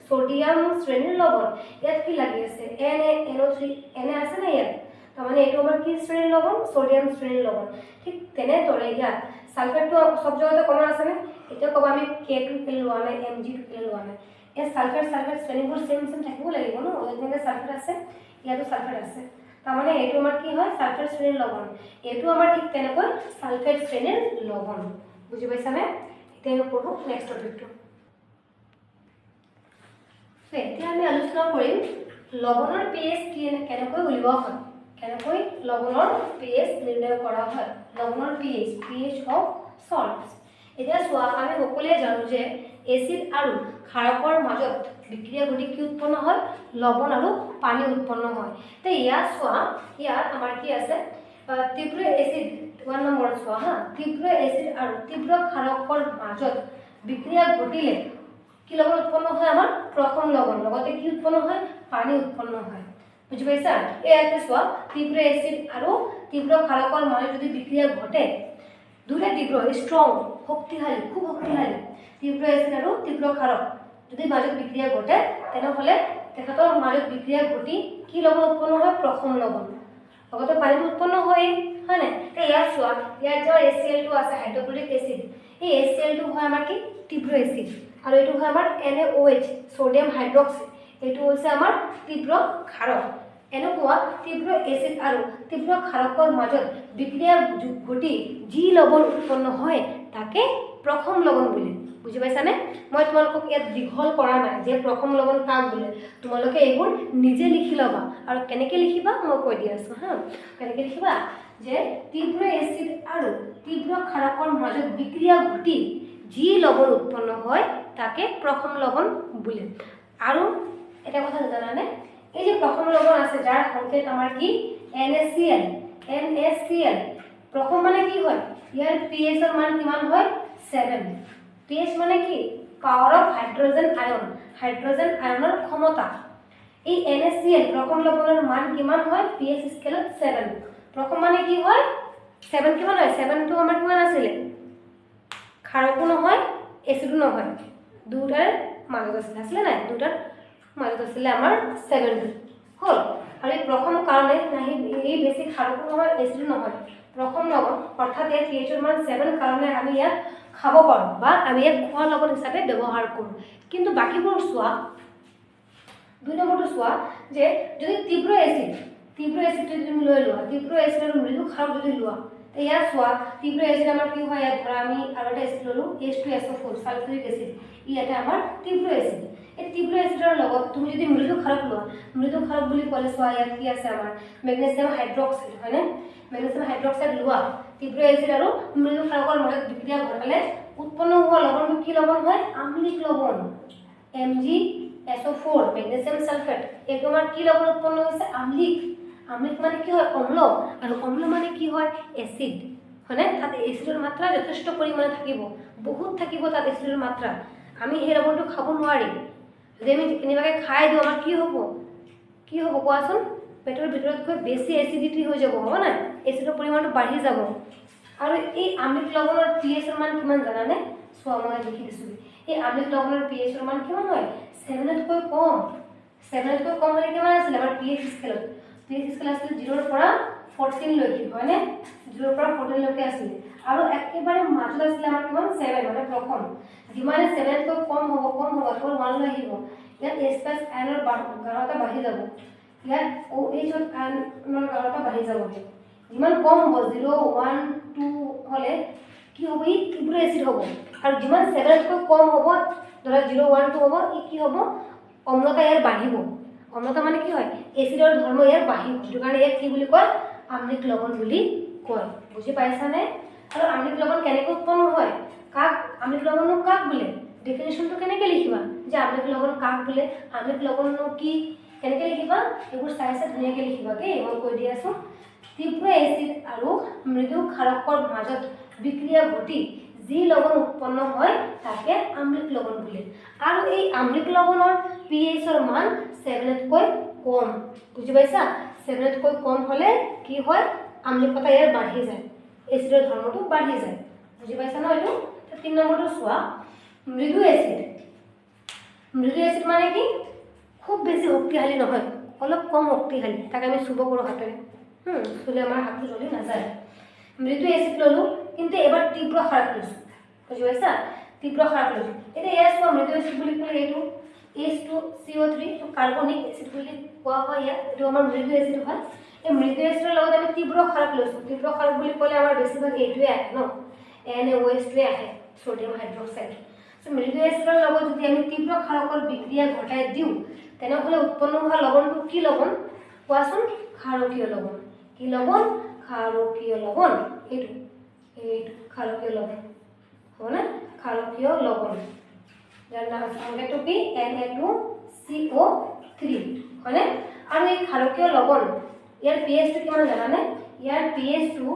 সোডিয়াম শ্ৰেণীৰ লৱণ ইয়াত কি লাগি আছে NaNO3 Na আছে না ইয়াত তাৰ মানে এইটো আমাৰ কি শ্ৰেণীৰ লৱণ সোডিয়াম শ্ৰেণীৰ লৱণ ঠিক তেনেদৰে ইয়াত সালফেটটো সব জায়গাতে কমন আছে না এটা কব আমি K2 কে লোৱা নাই Mg2 কে লোৱা নাই এই সালফেট শ্ৰেণীবোৰ সেম থাকিব লাগিব ন যেনেকৈ সালফেট আছে ইয়াতো সালফেট আছে তাৰ মানে এইটো আমাৰ কি হয় সালফেট শ্ৰেণীৰ লৱণ এইটো আমাৰ ঠিক তেনেকৈ সালফেট শ্ৰেণীৰ লৱণ বুজি পাইছানে এতিয়া আমি পঢ়ো নেক্সট টপিকটো এতিয়া আমি আলোচনা কৰিম লৱণৰ pH কেনেকৈ উলিওৱা হয় কেনেকৈ লৱণৰ pH নিৰ্ণয় কৰা হয় লৱণৰ pH অফ সল্টস এতিয়া চোৱা আমি সকলোৱে জানো যে এচিড আৰু ক্ষাৰকৰ মাজত বিক্ৰিয়া ঘটি কি উৎপন্ন হয় লৱণ আৰু পানী উৎপন্ন হয় তে ইয়াত চোৱা ইয়াত আমাৰ কি আছে তীব্ৰ এচিড 1 নম্বৰ চোৱা হা তীব্ৰ এচিড আৰু তীব্ৰ ক্ষাৰকৰ মাজত বিক্ৰিয়া ঘটিলে কি লৱণ উৎপন্ন হয় আমাৰ প্ৰথম লৱণ লগতে কি উৎপন্ন হয় পানী উৎপন্ন হয় বুজি পাইছা ইয়াতে চোৱা তীব্ৰ এচিড আৰু তীব্ৰ ক্ষাৰকৰ মাজত যদি বিক্ৰিয়া ঘটে দুটা তীব্ৰ স্ট্ৰং শক্তিশালী খুব শক্তিশালী তীব্ৰ এচিড আৰু তীব্ৰ ক্ষাৰক যদি মাজত বিক্ৰিয়া ঘটে তেনেহলে তেখেতৰ মাজত বিক্ৰিয়া ঘটি কি লৱণ উৎপন্ন হয় প্ৰথম লৱণ লগতে পানী উৎপন্ন হয় হয়নে তে ইয়াত চোৱা ইয়াত যে HCl2 আছে হাইড্ৰক্লোৰিক এচিড এই HCl2 হয় আমাৰ কি তীব্ৰ এচিড আৰু এইটো হয় আমাৰ NaOH সোডিয়াম হাইড্ৰক্সাইড এইটো হৈছে আমাৰ তীব্ৰ ক্ষাৰক এনেকুৱা তীব্ৰ এচিড আৰু তীব্ৰ ক্ষাৰকৰ মাজত বিক্ৰিয়া ঘটি যি লৱণ উৎপন্ন হয় তাকে প্ৰথম লৱণ বোলে বুজি পাইছানে মই তোমালোকক ইয়াত দীঘল কৰা নাই যে প্ৰথম লৱণ কাক বোলে তোমালোকে এইবোৰ নিজে লিখি ল'বা আৰু কেনেকৈ লিখিবা মই কৈ দি আছোঁ হা কেনেকৈ লিখিবা যে তীব্ৰ এচিড আৰু তীব্ৰ ক্ষাৰকৰ মাজত বিক্ৰিয়া ঘটি যি লৱণ উৎপন্ন হয় তাকে প্ৰথম লৱণ বোলে আৰু এটা কথা জানানে এই যে প্ৰথম লৱণ আছে যাৰ সংকেত আমাৰ কি NaCl প্ৰথম মানে কি হয় ইয়াৰ pH ৰ মান কিমান হয় 7 pH মানে কি পাৱাৰ অফ হাইড্ৰোজেন আয়নৰ ক্ষমতা এই NaCl প্ৰথম লৱণৰ মান কিমান হয় pH স্কেলত 7 প্ৰথম মানে কি হয় 7 কিমান হয় 7 টো আমাৰ কিমান আছিল ক্ষাৰকো নহয় এচিডো নহয় দুটাৰ মাজত আছিল না দুটাৰ মাজত আছিল আমাৰ 7 হ'ল। আৰু এই প্ৰথম কাৰণে নাহি এই বেছি খাৰকো নহয় এচিডো নহয়, প্ৰথম লৱণ অৰ্থাৎ ইয়াত pH ৰ মান 7 কাৰণে আমি ইয়াক খাব পাৰোঁ বা আমি ইয়াক খোৱা লৱণ হিচাপে ব্যৱহাৰ কৰোঁ। কিন্তু বাকীবোৰ চোৱা, 2 নম্বৰটো চোৱা যে যদি তীব্ৰ এচিড যদি তুমি লৈ লোৱা, তীব্ৰ এচিড আৰু মৃদু ক্ষাৰক যদি লোৱা, তে ইয়াত চোৱা তীব্ৰ এচিড আমাৰ কি হয়, ইয়াত ধৰা আমি আৰু এটা এচিড ল'লোঁ H2SO4 সালফিউৰিক এচিড, ইয়াতে আমাৰ তীব্ৰ এচিড। এই তীব্ৰ এচিডৰ লগত তুমি যদি মৃদু ক্ষাৰক লোৱা, মৃদু ক্ষাৰক বুলি ক'লে চোৱা ইয়াত কি আছে আমাৰ মেগনেছিয়াম হাইড্ৰক্সাইড, হয়নে? মেগনেছিয়াম হাইড্ৰক্সাইড লোৱা তীব্ৰ এচিড আৰু মৃদু ক্ষাৰকৰ মাজত বিক্ৰিয়া ঘটালে উৎপন্ন হোৱা লৱণটো কি লৱণ হয়? আম্লিক লৱণ, MgSO4 মেগনেছিয়াম সালফেট। এইটো আমাৰ কি লৱণ উৎপন্ন হৈছে? আম্লিক। আম্লিক মানে কি হয়? অম্ল, আৰু অম্ল মানে কি হয়? এচিড, হয়নে? তাত এচিডৰ মাত্ৰা যথেষ্ট পৰিমাণে থাকিব, বহুত থাকিব তাত এচিডৰ মাত্ৰা। আমি সেই লৱণটো খাব নোৱাৰিম। যদি আমি কেনেবাকৈ খাই দিওঁ আমাৰ কি হ'ব কোৱাচোন? পেটৰ ভিতৰতকৈ বেছি এচিডিটি হৈ যাব, হ'ব নাই? এচিডৰ পৰিমাণটো বাঢ়ি যাব। আৰু এই আম্লিক লৱণৰ pH ৰ মান কিমান জানানে? চোৱা মই লিখি দিছোঁ। এই আম্লিক লৱণৰ pH ৰ মান কিমান হয়? 7তকৈ কম। 7তকৈ কম হ'লে কিমান আছিলে আমাৰ pH স্কেলত? pH স্কেল আছিল 0 ৰ পৰা 14 লৈকে, হয়নে? 0 ৰ পৰা 14 লৈকে আছিল। আৰু একেবাৰে মাজত আছিলে আমাৰ কিমান? 7, মানে প্ৰথম। যিমানে 7তকৈ কম হ'ব তল 1 লৈ আহিব। ইয়াত H+ আয়নৰ গাঢ়তা বাঢ়ি যাব, ইয়াত OH আয়নৰ গাঢ়তা বাঢ়ি যাব। যিমান কম হ'ব 0, 1, 2 হ'লে কি হ'ব? ই তীব্ৰ এচিড হ'ব। আৰু যিমান 7তকৈ কম হ'ব, ধৰা 0, 1, 2 হ'ব, ই কি হ'ব? অম্লতা ইয়াৰ বাঢ়িব। অম্লতা মানে কি হয়? এচিডৰ ধৰ্ম ইয়াৰ বাঢ়িব। সেইটো কাৰণে ইয়াক কি বুলি কয়? আম্লিক লৱণ বুলি কয়। বুজি পাইছানে? আৰু আম্লিক লৱণ কেনেকৈ উৎপন্ন হয়? আম্লিক লৱণনো কাক বোলে? ডেফিনেশ্যনটো কেনেকৈ লিখিবা যে আম্লিক লৱণ কাক বোলে? আম্লিক লৱণনো কি? কেনেকৈ লিখিবা? এইবোৰ চাই ধুনীয়াকৈ লিখিবা, দেই। মই কৈ দি আছোঁ। তীব্ৰ এচিড আৰু মৃদু ক্ষাৰকৰ মাজত বিক্ৰিয়া ঘটি যি লৱণ উৎপন্ন হয় তাকে আম্লিক লৱণ বোলে। আৰু এই আম্লিক লৱণৰ pH ৰ মান 7তকৈ কম। বুজি পাইছা? 7তকৈ কম হ'লে কি হয়? আম্লিকতা ইয়াৰ বাঢ়ি যায়, এচিডৰ ধৰ্মটো বাঢ়ি যায়। বুজি পাইছা ন এইটো? 3 নম্বৰটো চোৱা, মৃদু এচিড। মৃদু এচিড মানে কি? খুব বেছি শক্তিশালী নহয়, অলপ কম শক্তিশালী। তাক আমি চুব কৰোঁ হাতেৰে, চুলে আমাৰ হাতটো জ্বলি নাযায়। মৃদু এচিড ল'লোঁ, কিন্তু এবাৰ তীব্ৰ ক্ষাৰক লৈছোঁ। বুজি পাইছা? তীব্ৰ ক্ষাৰক লৈছোঁ। এতিয়া ইয়াত চোৱা মৃদু এচিড বুলি ক'লে এইটো H2CO3 কাৰ্বনিক এচিড বুলি কোৱা হয় ইয়াত। এইটো আমাৰ মৃদু এচিড হয়। এই মৃদু এচিডৰ লগত আমি তীব্ৰ ক্ষাৰক লৈছোঁ। তীব্ৰ ক্ষাৰক বুলি ক'লে আমাৰ বেছিভাগ এইটোৱে আহে ন, NaOH আহে, ছডিয়াম হাইড্ৰক্সাইড। মৃদু এচিডৰ লগত যদি আমি তীব্ৰ ক্ষাৰকৰ বিক্ৰিয়া ঘটাই দিওঁ, তেনেহ'লে উৎপন্ন হোৱা লৱণটো কি লৱণ কোৱাচোন? ক্ষাৰকীয় লৱণ। কি লৱণ? ক্ষাৰকীয় লৱণ। এইটো ক্ষাৰকীয় লৱণ, হ'বনে? ক্ষাৰকীয় লৱণ, যাৰ নাম সংকেতটো কি? Na2CO3, হয়নে? আৰু এই ক্ষাৰকীয় লৱণ ইয়াৰ pH টো কিমান জানানে? ইয়াৰ pH টো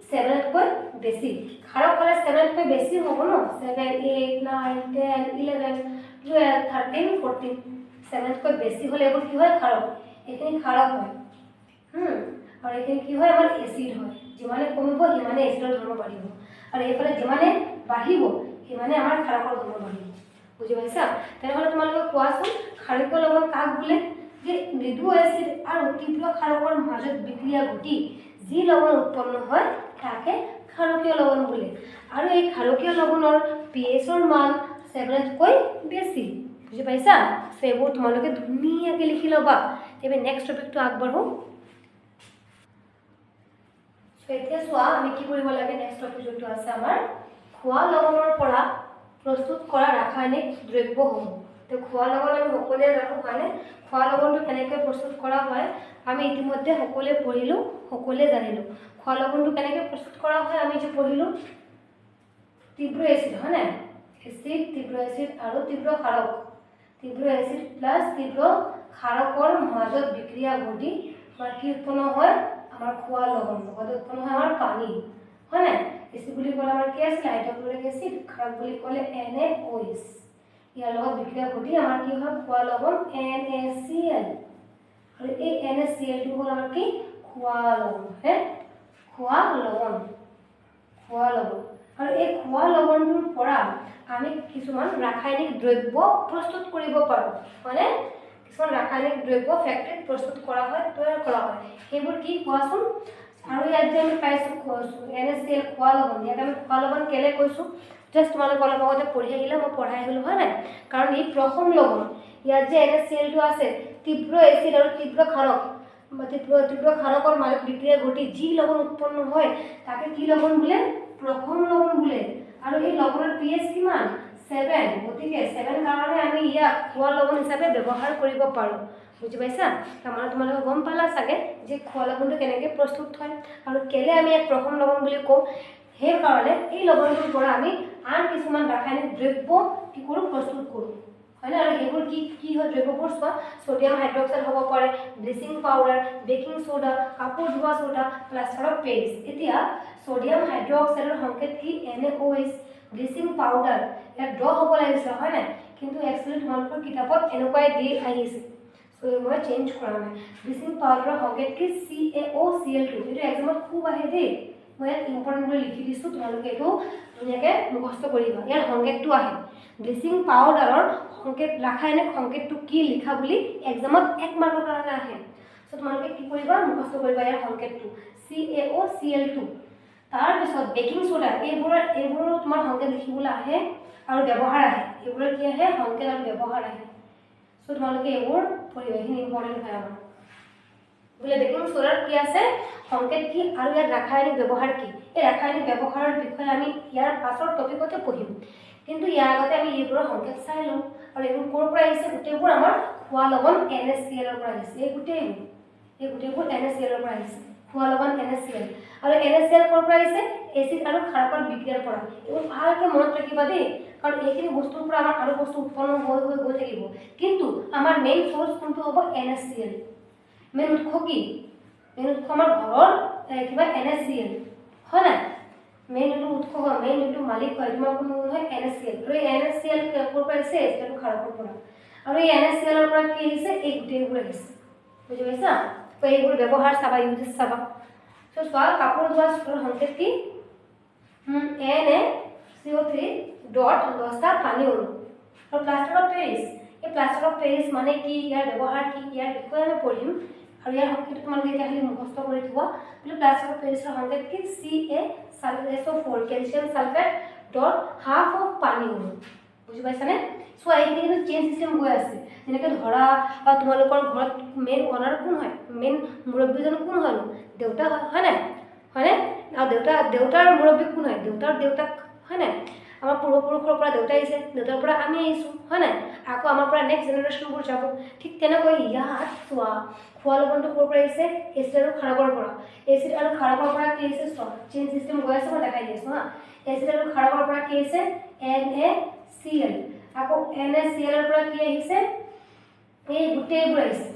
7তকৈ বেছি। ক্ষাৰক হ'লে 7তকৈ বেছি হ'ব ন? 7, 8, 9, 10, 11, 12, 13, 14, 7তকৈ বেছি হ'লে এইবোৰ কি হয়? ক্ষাৰক। এইখিনি ক্ষাৰক হয়, আৰু এইখিনি কি হয়? আমাৰ এচিড হয়। যিমানে কমিব সিমানে এচিডৰ ধৰ্ম বাঢ়িব, আৰু এইফালে যিমানে বাঢ়িব সিমানে আমাৰ ক্ষাৰকৰ ধৰ্ম বাঢ়িব। বুজি পাইছা? তেনেহ'লে তোমালোকে কোৱাচোন, ক্ষাৰকীয় লৱণ কাক বোলে? যে মৃদু এচিড আৰু তীব্ৰ ক্ষাৰকৰ মাজত বিক্ৰিয়া ঘটি যি লৱণ উৎপন্ন হয় তাকে ক্ষাৰকীয় লৱণ বোলে। আৰু এই ক্ষাৰকীয় লৱণৰ pH ৰ মান 7তকৈ বেছি। বুজি পাইছা? এইবোৰ তোমালোকে ধুনীয়াকৈ লিখি ল'বা। এতিয়া নেক্সট টপিকটো আগবাঢ়ো। এতিয়া চোৱা আমি কি কৰিব লাগে। নেক্সট টপিক যোনটো আছে আমাৰ খোৱা লৱণৰ পৰা প্ৰস্তুত কৰা ৰাসায়নিক দ্ৰব্যসমূহ। তো খোৱা লৱণ আমি সকলোৱে জানো, হয়নে? খোৱা লৱণটো কেনেকৈ প্ৰস্তুত কৰা হয় আমি ইতিমধ্যে সকলোৱে পঢ়িলোঁ, সকলোৱে জানিলোঁ। খোৱা লৱণটো কেনেকৈ প্ৰস্তুত কৰা হয় আমি যে পঢ়িলোঁ, তীব্ৰ এচিড, হয়নে? এচিড, তীব্ৰ এচিড আৰু তীব্ৰ ক্ষাৰক। তীব্ৰ এচিড প্লাছ তীব্ৰ ক্ষাৰকৰ মাজত বিক্ৰিয়া ঘটি আমাৰ কি উৎপন্ন হয়? আমাৰ খোৱা লৱণ। লগতে উৎপন্ন হয় আমাৰ পানী, হয়নে? এচিড বুলি ক'লে আমাৰ কি আছিলে? Hydrochloric acid. ক্ষাৰক বুলি ক'লে NaOH। ইয়াৰ লগত বিক্ৰিয়া ঘটি আমাৰ কি হয়? খোৱা লৱণ NaCl। আৰু এই NaCl হ'ল আমাৰ কি? খোৱা লৱণ, খোৱা লৱণ। আৰু এই খোৱা লৱণটোৰ পৰা আমি কিছুমান ৰাসায়নিক দ্ৰব্য প্ৰস্তুত কৰিব পাৰোঁ, হয়নে? কিছুমান ৰাসায়নিক দ্ৰব্য ফেক্টৰীত প্ৰস্তুত কৰা হয়, তৈয়াৰ কৰা হয়। সেইবোৰ কি কোৱাচোন? আৰু ইয়াত যে আমি পাইছোঁ NaCl খোৱা লৱণ, ইয়াত আমি খোৱা লৱণ কেলে কৈছোঁ? জাষ্ট তোমালোকে অলপ আগতে পঢ়ি আহিলে, মই পঢ়াই আহিলোঁ হয় নাই? কাৰণ ই প্ৰথম লৱণ। ইয়াত যে NaClটো আছে, তীব্ৰ এচিড আৰু তীব্ৰ ক্ষাৰক তীব্ৰ ক্ষাৰকৰ মাজত বিক্ৰিয়া ঘটি যি লৱণ উৎপন্ন হয় তাকে কি লৱণ বোলে? প্ৰথম লৱণ বোলে। আৰু এই লৱণৰ pH কিমান? 7। গতিকে 7 কাৰণে আমি ইয়াক খোৱা লৱণ হিচাপে ব্যৱহাৰ কৰিব পাৰোঁ। বুজি পাইছা? তাৰমানে তোমালোকে গম পালা চাগে যে খোৱা লৱণটো কেনেকৈ প্ৰস্তুত হয় আৰু কেলে আমি ইয়াক প্ৰথম লৱণ বুলি কওঁ। সেইকাৰণে এই লৱণটোৰ পৰা আমি আন কিছুমান ৰাসায়নিক দ্ৰব্য কি কৰোঁ? প্ৰস্তুত কৰোঁ, হয় না? আৰু সেইবোৰ কি হয় দ্ৰব্যবোৰ? চোৱা, সোডিয়াম হাইড্ৰক্সাইড হ'ব পাৰে, ব্লিচিং পাউডাৰ, বেকিং সোডা, কাপোৰ ধোৱা সোডা, প্লাষ্টাৰ অফ পেৰিছ। এতিয়া সোডিয়াম হাইড্ৰক্সাইডৰ সংকেত কি? NaOH। ব্লিচিং পাউডাৰ ইয়াত ড হ'ব লাগিছিল হয় নাই? কিন্তু একচুৱেলি তোমালোকৰ কিতাপত এনেকুৱাই দি আহিছে, চ' মই চেঞ্জ কৰা নাই। ব্লিচিং পাউডাৰৰ সংকেত কি? CaOCl2। এইটো এক্সামত খুব আহে দেই, মই ইয়াত ইম্পৰ্টেণ্ট বুলি লিখি দিছোঁ, তোমালোকে এইটো ধুনীয়াকৈ মুখস্থ কৰিবা। ইয়াৰ সংকেতটো আহে। ব্লিচিং পাউডাৰৰ সংকেত ৰাসায়নিক সংকেতটো কি লিখা বুলি এক্সামত 1 মাৰ্কৰ কাৰণে আহে। চ' তোমালোকে কি কৰিবা? মুখস্থ কৰিবা ইয়াৰ সংকেতটো CaOCl2। তাৰপিছত বেকিং সোডা, এইবোৰৰ তোমাৰ সংকেত লিখিবলৈ আহে আৰু ব্যৱহাৰ আহে। এইবোৰৰ কি আহে? সংকেত আৰু ব্যৱহাৰ আহে। চ' তোমালোকে এইবোৰ পঢ়িবা, এইখিনি ইম্পৰ্টেণ্ট হয় আমাৰ। বোলে বেকিং সোডাৰ কি আছে? সংকেত কি আৰু ইয়াৰ ৰাসায়নিক ব্যৱহাৰ কি? এই ৰাসায়নিক ব্যৱহাৰৰ বিষয়ে আমি ইয়াৰ পাছৰ টপিকতে পঢ়িম, কিন্তু ইয়াৰ আগতে আমি এইবোৰৰ সংকেত চাই লওঁ। আৰু এইবোৰ ক'ৰ পৰা আহিছে? গোটেইবোৰ আমাৰ খোৱা লৱণ NaCl পৰা আহিছে। এই গোটেইবোৰ NaCl পৰা আহিছে, খোৱা লৱণ NaCl। আৰু NaCl ক'ৰ পৰা আহিছে? এচিড আৰু ক্ষাৰকৰ বিক্ৰিয়াৰ পৰা। এইবোৰ ভালকৈ মনত ৰাখিবা দেই, কাৰণ এইখিনি বস্তুৰ পৰা আমাৰ আৰু বস্তু উৎপন্ন হৈ গৈ থাকিব, কিন্তু আমাৰ মেইন চ'ৰ্চ কোনটো হ'ব? NaCl। মেইন উৎস কি? মেইন উৎস আমাৰ ঘৰৰ কিবা NaCl হয় নাই? মেইন যোনটো উৎস হয়, মেইন যোনটো মালিক হয়, তোমাৰ কোনো হয় NaCl। আৰু এই NaCl ক'ৰ পৰা আহিছে? এচিড আৰু ক্ষাৰকৰ পৰা। আৰু এই NaCl পৰা কি আহিছে? এই গোটেইবোৰ আহিছে। বুজি পাইছা? তো এইবোৰ ব্যৱহাৰ চাবা, ইউজেছ চাবা। চ' চোৱা, কাপোৰ ধোৱা সোডাৰ সংকেত কি? NaCO3 ডট 10টা পানী অণু। আৰু প্লাষ্টাৰ অফ পেৰিছ, এই প্লাষ্টাৰ অফ পেৰিছ মানে কি? ইয়াৰ ব্যৱহাৰ কি? ইয়াৰ বিষয়ে আমি পঢ়িম। আৰু ইয়াৰ সংকেত তোমালোকে এতিয়া খালি মুখস্থ কৰি থোৱা। বোলে প্লাষ্টাৰ অফ পেৰিছৰ সংকেত কি? CaSO4 calcium sulphate dot half of পানী অণু। বুজি পাইছানে? চ' এইখিনি কিন্তু চেইন চিষ্টেম গৈ আছে। যেনেকৈ ধৰা তোমালোকৰ ঘৰত মেইন অনাৰ কোন হয়? মেইন মুৰব্বীজন কোন হয়নো? দেউতা হয় নাই? হয়নে? আৰু দেউতাৰ মুৰব্বী কোন হয়? দেউতাৰ দেউতাক হয় নাই? আমাৰ পূৰ্বপুৰুষৰ পৰা দেউতা আহিছে, দেউতাৰ পৰা আমি আহিছোঁ হয় নাই? আকৌ আমাৰ পৰা নেক্সট জেনেৰেশ্যনবোৰ যাব। ঠিক তেনেকৈ ইয়াত চোৱা, খোৱা লৱণটো ক'ৰ পৰা আহিছে? এচিড আৰু ক্ষাৰকৰ পৰা। এচিড আৰু ক্ষাৰকৰ পৰা কি আহিছে? চোৱা, চেইন চিষ্টেম গৈ আছে, মই দেখাই দি আছোঁ হা। এচিড আৰু ক্ষাৰকৰ পৰা কি আহিছে? NaCl। আকৌ NaCl পৰা কি আহিছে? এই গোটেইবোৰ আহিছে।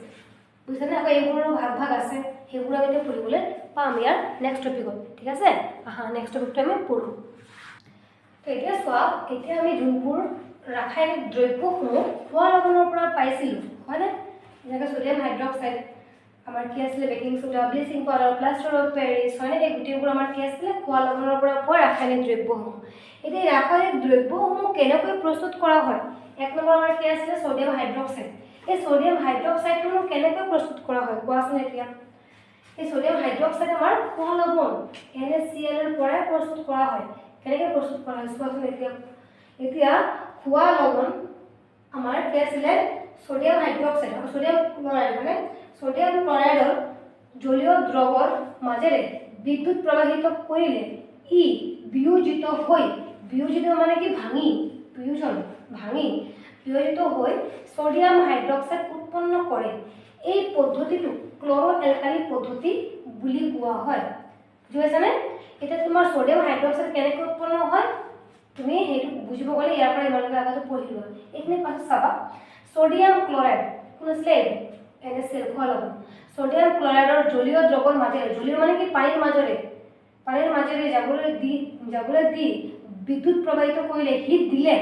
বুজিছানে? আকৌ এইবোৰৰ ভাগ আছে, সেইবোৰ আমি এতিয়া পঢ়িবলৈ পাম ইয়াৰ নেক্সট টপিকত। ঠিক আছে? আহা, নেক্সট টপিকটো আমি পঢ়োঁ। তো এতিয়া চোৱা, এতিয়া আমি যোনবোৰ ৰাসায়নিক দ্ৰব্যসমূহ খোৱা লৱণৰ পৰা পাইছিলোঁ হয়নে? যেনেকৈ সোডিয়াম হাইড্ৰক্সাইড, আমাৰ কি আছিলে? Baking soda, bleaching powder, plaster of Paris হয়নে? এই গোটেইবোৰ আমাৰ কি আছিলে? খোৱা লৱণৰ পৰা পোৱা ৰাসায়নিক দ্ৰব্যসমূহ। এতিয়া ৰাসায়নিক দ্ৰব্যসমূহ কেনেকৈ প্ৰস্তুত কৰা হয়? 1 নম্বৰ আমাৰ কি আছিলে? Sodium hydroxide. এই সোডিয়াম হাইড্ৰক্সাইডটো কেনেকৈ প্ৰস্তুত কৰা হয় কোৱাচোন এতিয়া? এই সোডিয়াম হাইড্ৰক্সাইড আমাৰ খোৱা লৱণ NaCl পৰাই প্ৰস্তুত কৰা হয়। কেনেকৈ প্ৰস্তুত কৰা হয় চোৱাচোন এতিয়া খোৱা লৱণ আমাৰ কি আছিলে? সোডিয়াম হাইড্ৰক্সাইড আৰু সোডিয়াম ক্লৰাইড মানে সোডিয়াম ক্লৰাইডৰ জলীয় দ্ৰৱৰ মাজেৰে বিদ্যুৎ প্ৰবাহিত কৰিলে ই বিয়োজিত মানে কি? বিয়োজিত হৈ সোডিয়াম হাইড্ৰক্সাইড উৎপন্ন কৰে। এই পদ্ধতিটো ক্লৰো এলকালি পদ্ধতি বুলি কোৱা হয়। বুজি পাইছানে? এতিয়া তোমাৰ সোডিয়াম হাইড্ৰক্সাইড কেনেকৈ উৎপন্ন হয় তুমি সেইটো বুজিব গ'লে ইয়াৰ পৰা ইমানলৈকে আগতে পঢ়ি লোৱা। এইখিনি পাছত চাবা, সোডিয়াম ক্লৰাইড কোন আছিলে? NaCl খোৱা লৱণ। সোডিয়াম ক্লৰাইডৰ জলীয় দ্ৰৱৰ মাজেৰে, জলীয় মানে কি? পানীৰ মাজেৰে যাবলৈ দি বিদ্যুৎ প্ৰবাহিত কৰিলে, হিট দিলে,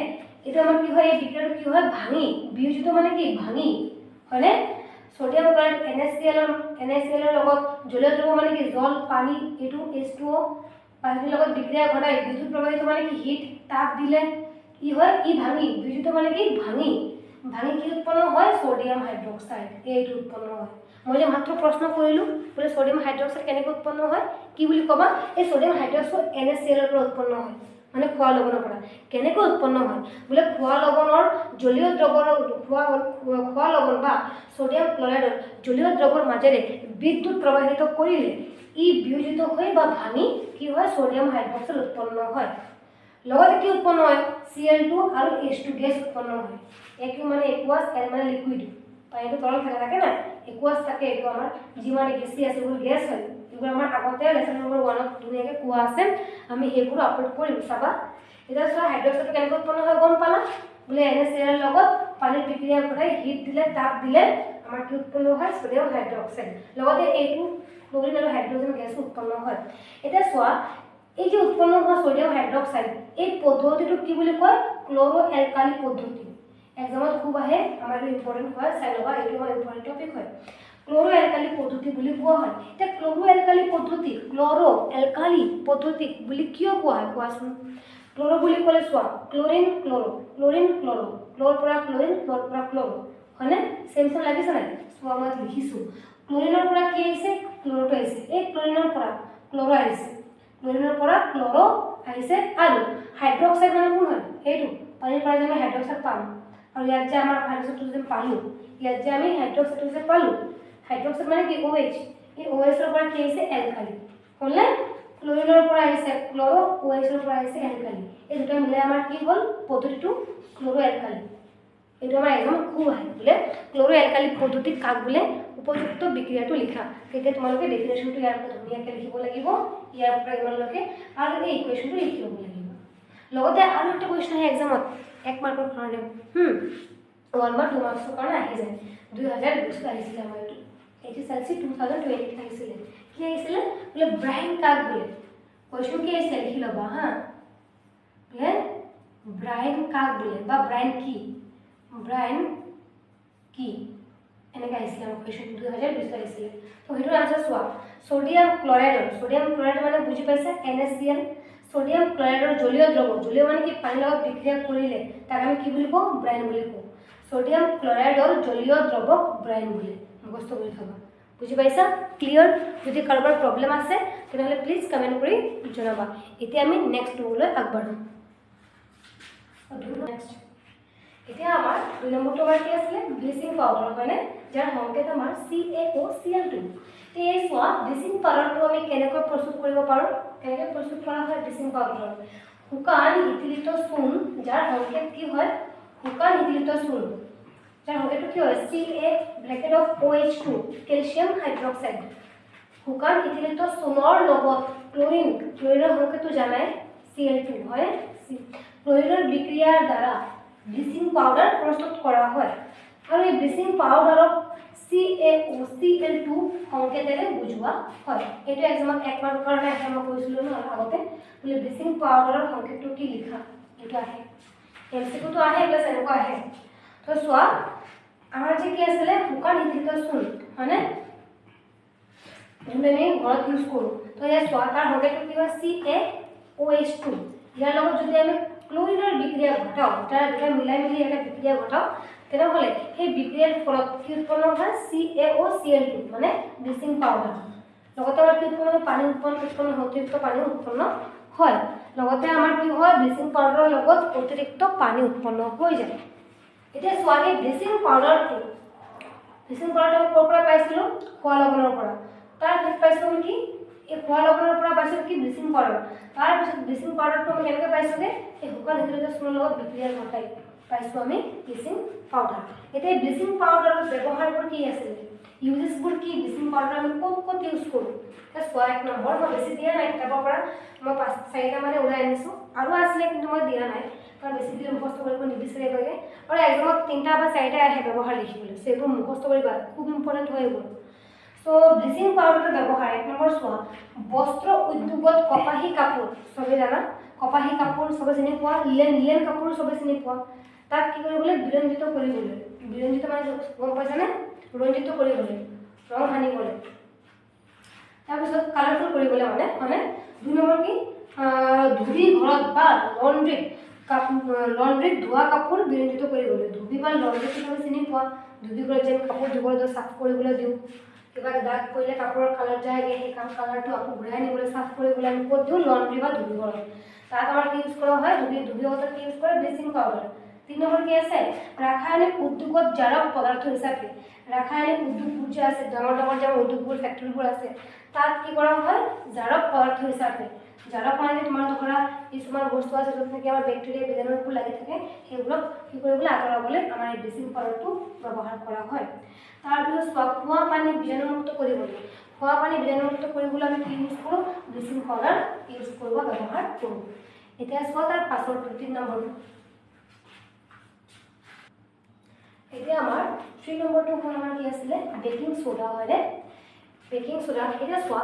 এইটো আমাৰ কি হয়? এই বিক্ৰিয়াটো কি হয়? ভাঙি, বিয়োজিত মানে কি? ভাঙি হয়নে? সোডিয়াম ক্লৰাইড NaCl লগত জলীয় দ্ৰৱ মানে কি? জল, পানী, এইটো H2O পানীৰ লগত বিক্ৰিয়া ঘটাই বিদ্যুৎ প্ৰবাহিত মানে কি? হিট, তাপ দিলে কি হয়? ই ভাঙি, বিয়োজিত মানে কি? ভাঙি ভাঙি কি উৎপন্ন হয় সোডিয়াম হাইড্ৰক্সাইড এইটো উৎপন্ন হয় মই যে মাত্ৰ প্ৰশ্ন কৰিলোঁ বোলে সোডিয়াম হাইড্ৰক্সাইড কেনেকৈ উৎপন্ন হয় কি বুলি ক'বা এই সোডিয়াম হাইড্ৰক্সাইড NaCl পৰা উৎপন্ন হয় মানে খোৱা লৱণৰ পৰা কেনেকৈ উৎপন্ন হয় বোলে খোৱা লৱণৰ জলীয় দ্ৰৱৰ খোৱা লৱণ বা সোডিয়াম ক্লৰাইডৰ জলীয় দ্ৰৱৰ মাজেৰে বিদ্যুৎ প্ৰবাহিত কৰিলে ই বিয়োজিত হৈ বা ভাঙি কি হয় সোডিয়াম হাইড্ৰক্সাইড উৎপন্ন হয় লগতে কি উৎপন্ন হয় Cl2 আৰু H2 গেছ উৎপন্ন হয় একো মানে একুয়াস এল মানে লিকুইড পানীটো তৰল থাকে না একুয়াস থাকে এইটো আমাৰ যি মানে গেছী আছে এইবোৰ গেছ হয় এইবোৰ আমাৰ আগতে লেসন নম্বৰ 1 ত ধুনীয়াকৈ কোৱা আছে আমি সেইবোৰ আপলোড কৰিম চাবা এটা চোৱা হাইড্ৰক্সাইড কেনেকৈ উৎপন্ন হয় গম পালা বোলে NaCl লগত পানীৰ বিক্ৰিয়া ঘটাই হিট দিলে তাপ দিলে আমাৰ কি উৎপন্ন হয় সোডিয়াম হাইড্ৰক্সাইড লগতে এইটো ক্লোৰিন আৰু হাইড্ৰজেন গেছ উৎপন্ন হয় এটা চোৱা এই যে উৎপন্ন হোৱা সোডিয়াম হাইড্ৰক্সাইড এই পদ্ধতিটো কি বুলি কয় ক্লোৰো এলকালি পদ্ধতি এক্সামত খুব আহে আমাৰ ইম্পৰ্টেন্ট হয় চাই লবা এইটো আমাৰ ইম্পৰ্টেন্ট টপিক হয় ক্লোৰো এলকালি পদ্ধতি বুলি কোৱা হয় এটা ক্লোৰো এলকালি পদ্ধতি বুলি কিয় কোৱা হয় কোৱাচোন ক্লোৰো বুলি ক'লে চোৱা ক্লোৰিন ক্লোৰ পৰা ক্লোৰিন পৰা ক্লোৰ হয়নে সেম লাগিছে নাই চোৱা মই লিখিছো ক্লোৰিনৰ পৰা কি আহিছে ক্লোৰটো আহিছে এই ক্লোৰিনৰ পৰা ক্লোৰো আহিছে ক্লোৰিনৰ পৰা ক্লোৰো আহিছে আৰু হাইড্ৰক্সাইড মানে কোন হয় এইটো পানীৰ পৰা আমি হাইড্ৰক্সাইড পাম আৰু ইয়াত যে আমাৰ হাইড্ৰক্সাইড যে পালো ইয়াত যে আমি হাইড্ৰক্সাইড যে পালো হাইড্ৰক্সাইড মানে কি OH এই OH ৰ পৰা কি আহিছে এলকালি হলে ক্লোৰিনৰ পৰা আহিছে ক্লোৰো OH ৰ পৰা আহিছে এলকালি এই দুটা মিলাই আমাৰ কি হ'ল পদ্ধতিটো ক্লোৰো এলকালি এইটো আমাৰ একদম খুব আহে বোলে ক্লোৰো এলকালি পদ্ধতি কাক বোলে উপযুক্ত বিক্ৰিয়াটো লিখা তেতিয়া তোমালোকে ডেফিনেশনটো ইয়াৰ পৰা ধুনীয়াকৈ লিখিব লাগিব ইয়াৰ পৰা ইমানলৈকে আৰু এই ইকুৱেশ্যনটো লিখি ল'ব লাগিব লগতে আৰু একটা কোৱেশ্যন আহে এক্সামত 1 মাৰ্কৰ কাৰণে 1 বা 2 মাৰ্কছৰ কাৰণে আহি যায় 2020 আহিছিলে আমাৰ এইটো HSLC 2020 আহিছিলে কি আহিছিলে বোলে ব্ৰাইন কাক বোলে কোৱেশ্যন কি আহিছিলে লিখি ল'বা হা বোলে ব্ৰাইন কাক বোলে বা ব্ৰাইন কি এনেকা আহিছিলে আমাৰ কোৱেশ্যন 2020 আহিছিলে তো হেইটোৰ আনসাৰ চোৱা সোডিয়াম ক্লোৰাইড মানে বুজি পাইছা NaCl সোডিয়াম ক্লোৰাইডৰ জলীয় দ্ৰৱ জলীয় মানে কি পানীৰ লগত বিক্ৰিয়া কৰিলে তাক আমি কি বুলি কওঁ ব্ৰাইন বুলি কওঁ সোডিয়াম ক্লোৰাইডৰ জলীয় দ্ৰৱক ব্ৰাইন বুলি মুখস্থ কৰি থবা বুজি পাইছা ক্লিয়াৰ যদি কাৰোবাৰ প্ৰবলেম আছে তেনেহলে প্লিজ কমেন্ট কৰি জনাবা এতিয়া আমি নেক্সট টুলৈ আগবাঢ়ো নেক্সট এতিয়া আমাৰ 2 নম্বৰটো আমাৰ কি আছিল ব্লিচিং পাউডাৰ হয়নে যাৰ সংকেত আমাৰ CaOCl2 তে এই সোৱা ব্লিচিং পাউডাৰটো আমি কেনেকৈ প্ৰস্তুত কৰিব পাৰো কেনেকৈ প্ৰস্তুত কৰা হয় ব্লিচিং পাউডাৰ শুকান ইথিলিত চূণ যাৰ সংকেত কি হয় শুকান ইথিলিত চূণ যাৰ সংকেতটো কি হয় CaOH2 ক্যালসিয়াম হাইড্ৰক্সাইড শুকান ইথিলিত চূণৰ লগত ক্লোৰিনৰ সংকেতটো জানাই Cl2 হয় ক্লোৰিনৰ বিক্ৰিয়াৰ দ্বাৰা ব্লিচিং পাউডাৰ প্ৰস্তুত কৰা হয় আৰু এই ব্লিচিং পাউডাৰক CaOCl2 সংকেতেৰে বুজোৱা হয় এটো এক্সামত 1 মাৰ্কৰ কাৰণে আহে মই কৈছিলো ন আগতে বোলে ব্লিচিং পাউডাৰৰ সংকেতটো কি লিখা এটো আহে এমসিকিউটো আহে প্লাস এনেকুৱা আহে তো চোৱা আমাৰ যে কি আছিল শুকান ইথিলিত চূণ হয়নে আমি ঘৰত ইউজ কৰো তো এই চোৱা তাৰ সংকেতটো কি হয় CaOH2 ইয়াৰ লগত যদি আমি ক্লোৰিনৰ বিক্ৰিয়া ঘটাও তাৰ দুটা মিলাই মিলি এটা বিক্ৰিয়া ঘটাও তেনেহলে সেই বিক্ৰিয়াৰ ফলত কি উৎপন্ন হয় CaOCl2 মানে ব্লিচিং পাউডাৰ লগতে আমাৰ কি উৎপন্ন পানী উৎপন্ন অতিৰিক্ত পানী উৎপন্ন হয় লগতে আমাৰ কি হয় ব্লিচিং পাউডাৰৰ লগত অতিৰিক্ত পানী উৎপন্ন হৈ যায় এতিয়া সোৱাগে ব্লিচিং পাউডাৰটো ক'ৰ পৰা পাইছিলো খোৱা লৱণৰ পৰা তাৰ পিছত পাইছিলো কি এই খোৱা লৱণৰ পৰা পাইছিলো কি ব্লিচিং পাউডাৰ তাৰ পিছত ব্লিচিং পাউডাৰটো আমি কেনেকৈ পাইছোগে এই শুকান ইথিলিত চূণৰ লগত বিক্ৰিয়া ঘটাই পাইছো আমি ব্লিচিং পাউডাৰ এতিয়া ব্লিচিং পাউডাৰৰ ব্যৱহাৰবোৰ কি আছিল ইউজেছবোৰ কি ব্লিচিং পাউডাৰ আমি ক'ত ইউজ কৰো এটা সোৱা 1 নম্বৰ মই বেছি দিয়া নাই কিতাপৰ পৰা মই 5-4টা মানে ওলাই আনিছো আৰু আছিলে কিন্তু মই দিয়া নাই কাৰণ বেছি দিন মুখস্থ কৰিব নিবিচাৰে লাগে আৰু এক্সামত 3টা বা 4টা আহে ব্যৱহাৰ লিখিবলৈ সো এইবোৰ মুখস্থ কৰিবা খুব ইম্পৰ্টেন্ট হয় এইবোৰ সো ব্লিচিং পাউডাৰৰ ব্যৱহাৰ 1 নম্বৰ চোৱা বস্ত্ৰ উদ্যোগত কপাহী কাপোৰ সবে জানা কপাহী কাপোৰ সবে চিনি পোৱা লিলেন কাপোৰ সবে চিনি পোৱা তাক কি কৰিবলৈ বিৰঞ্জিত কৰিবলৈ বিৰঞ্জিত মানে গম পাইছা নে ৰঞ্জিত কৰিবলৈ ৰং সানিবলৈ তাৰপিছত কালাৰফুল কৰিবলৈ মানে 2 নম্বৰ কি ধুবি ঘৰত বা লণ্ড্ৰীত লণ্ড্ৰীত ধোৱা কাপোৰ বিৰঞ্জিত কৰিবলৈ। ধুবি বা লণ্ড্ৰী তুমি চিনি পোৱা, ধুবি কৰি যেন কাপোৰ ধুবলৈ চাফ কৰিবলৈ দিওঁ, কিবা দাগ পৰিলে কাপোৰৰ কালাৰ যায়গৈ, সেই কালাৰটো আকৌ ঘূৰাই নিবলৈ চাফ কৰিবলৈ আমি ক'ত দিওঁ? লণ্ড্ৰী বা ধুবি ঘৰত। তাত আমাৰ কি ইউজ কৰা হয়? ধুবি ঘৰত কি ইউজ কৰে? Bleaching powder. 3 নম্বৰ কি আছে? ৰাসায়নিক উদ্যোগত জাৰক পদাৰ্থ হিচাপে। ৰাসায়নিক উদ্যোগবোৰ যে আছে, ডাঙৰ ডাঙৰ যে উদ্যোগবোৰ ফেক্টৰীবোৰ আছে, তাত কি কৰা হয়? জাৰক পদাৰ্থ হিচাপে। জাৰক মানে তোমাৰ ধৰা কিছুমান বস্তু আছে য'ত নেকি আমাৰ বেক্টেৰিয়া বীজাণুবোৰ লাগি থাকে, সেইবোৰক কি কৰিবলৈ আঁতৰাবলৈ আমাৰ এই ব্লিচিং পাউডাৰটো ব্যৱহাৰ কৰা হয়। তাৰপিছত খোৱা পানী বীজাণুমুক্ত কৰিবলৈ। খোৱা পানী বীজাণুমুক্ত কৰিবলৈ আমি কি ইউজ কৰোঁ? ব্লিচিং পাউডাৰ ইউজ কৰোঁ বা ব্যৱহাৰ কৰোঁ। এতিয়া চোৱা তাৰ পাছৰটো 3 নম্বৰটো। এতিয়া আমাৰ 3 নম্বৰটো হ'ল আমাৰ কি আছিলে? বেকিং সোডা হয়নে? Baking soda. এতিয়া চোৱা,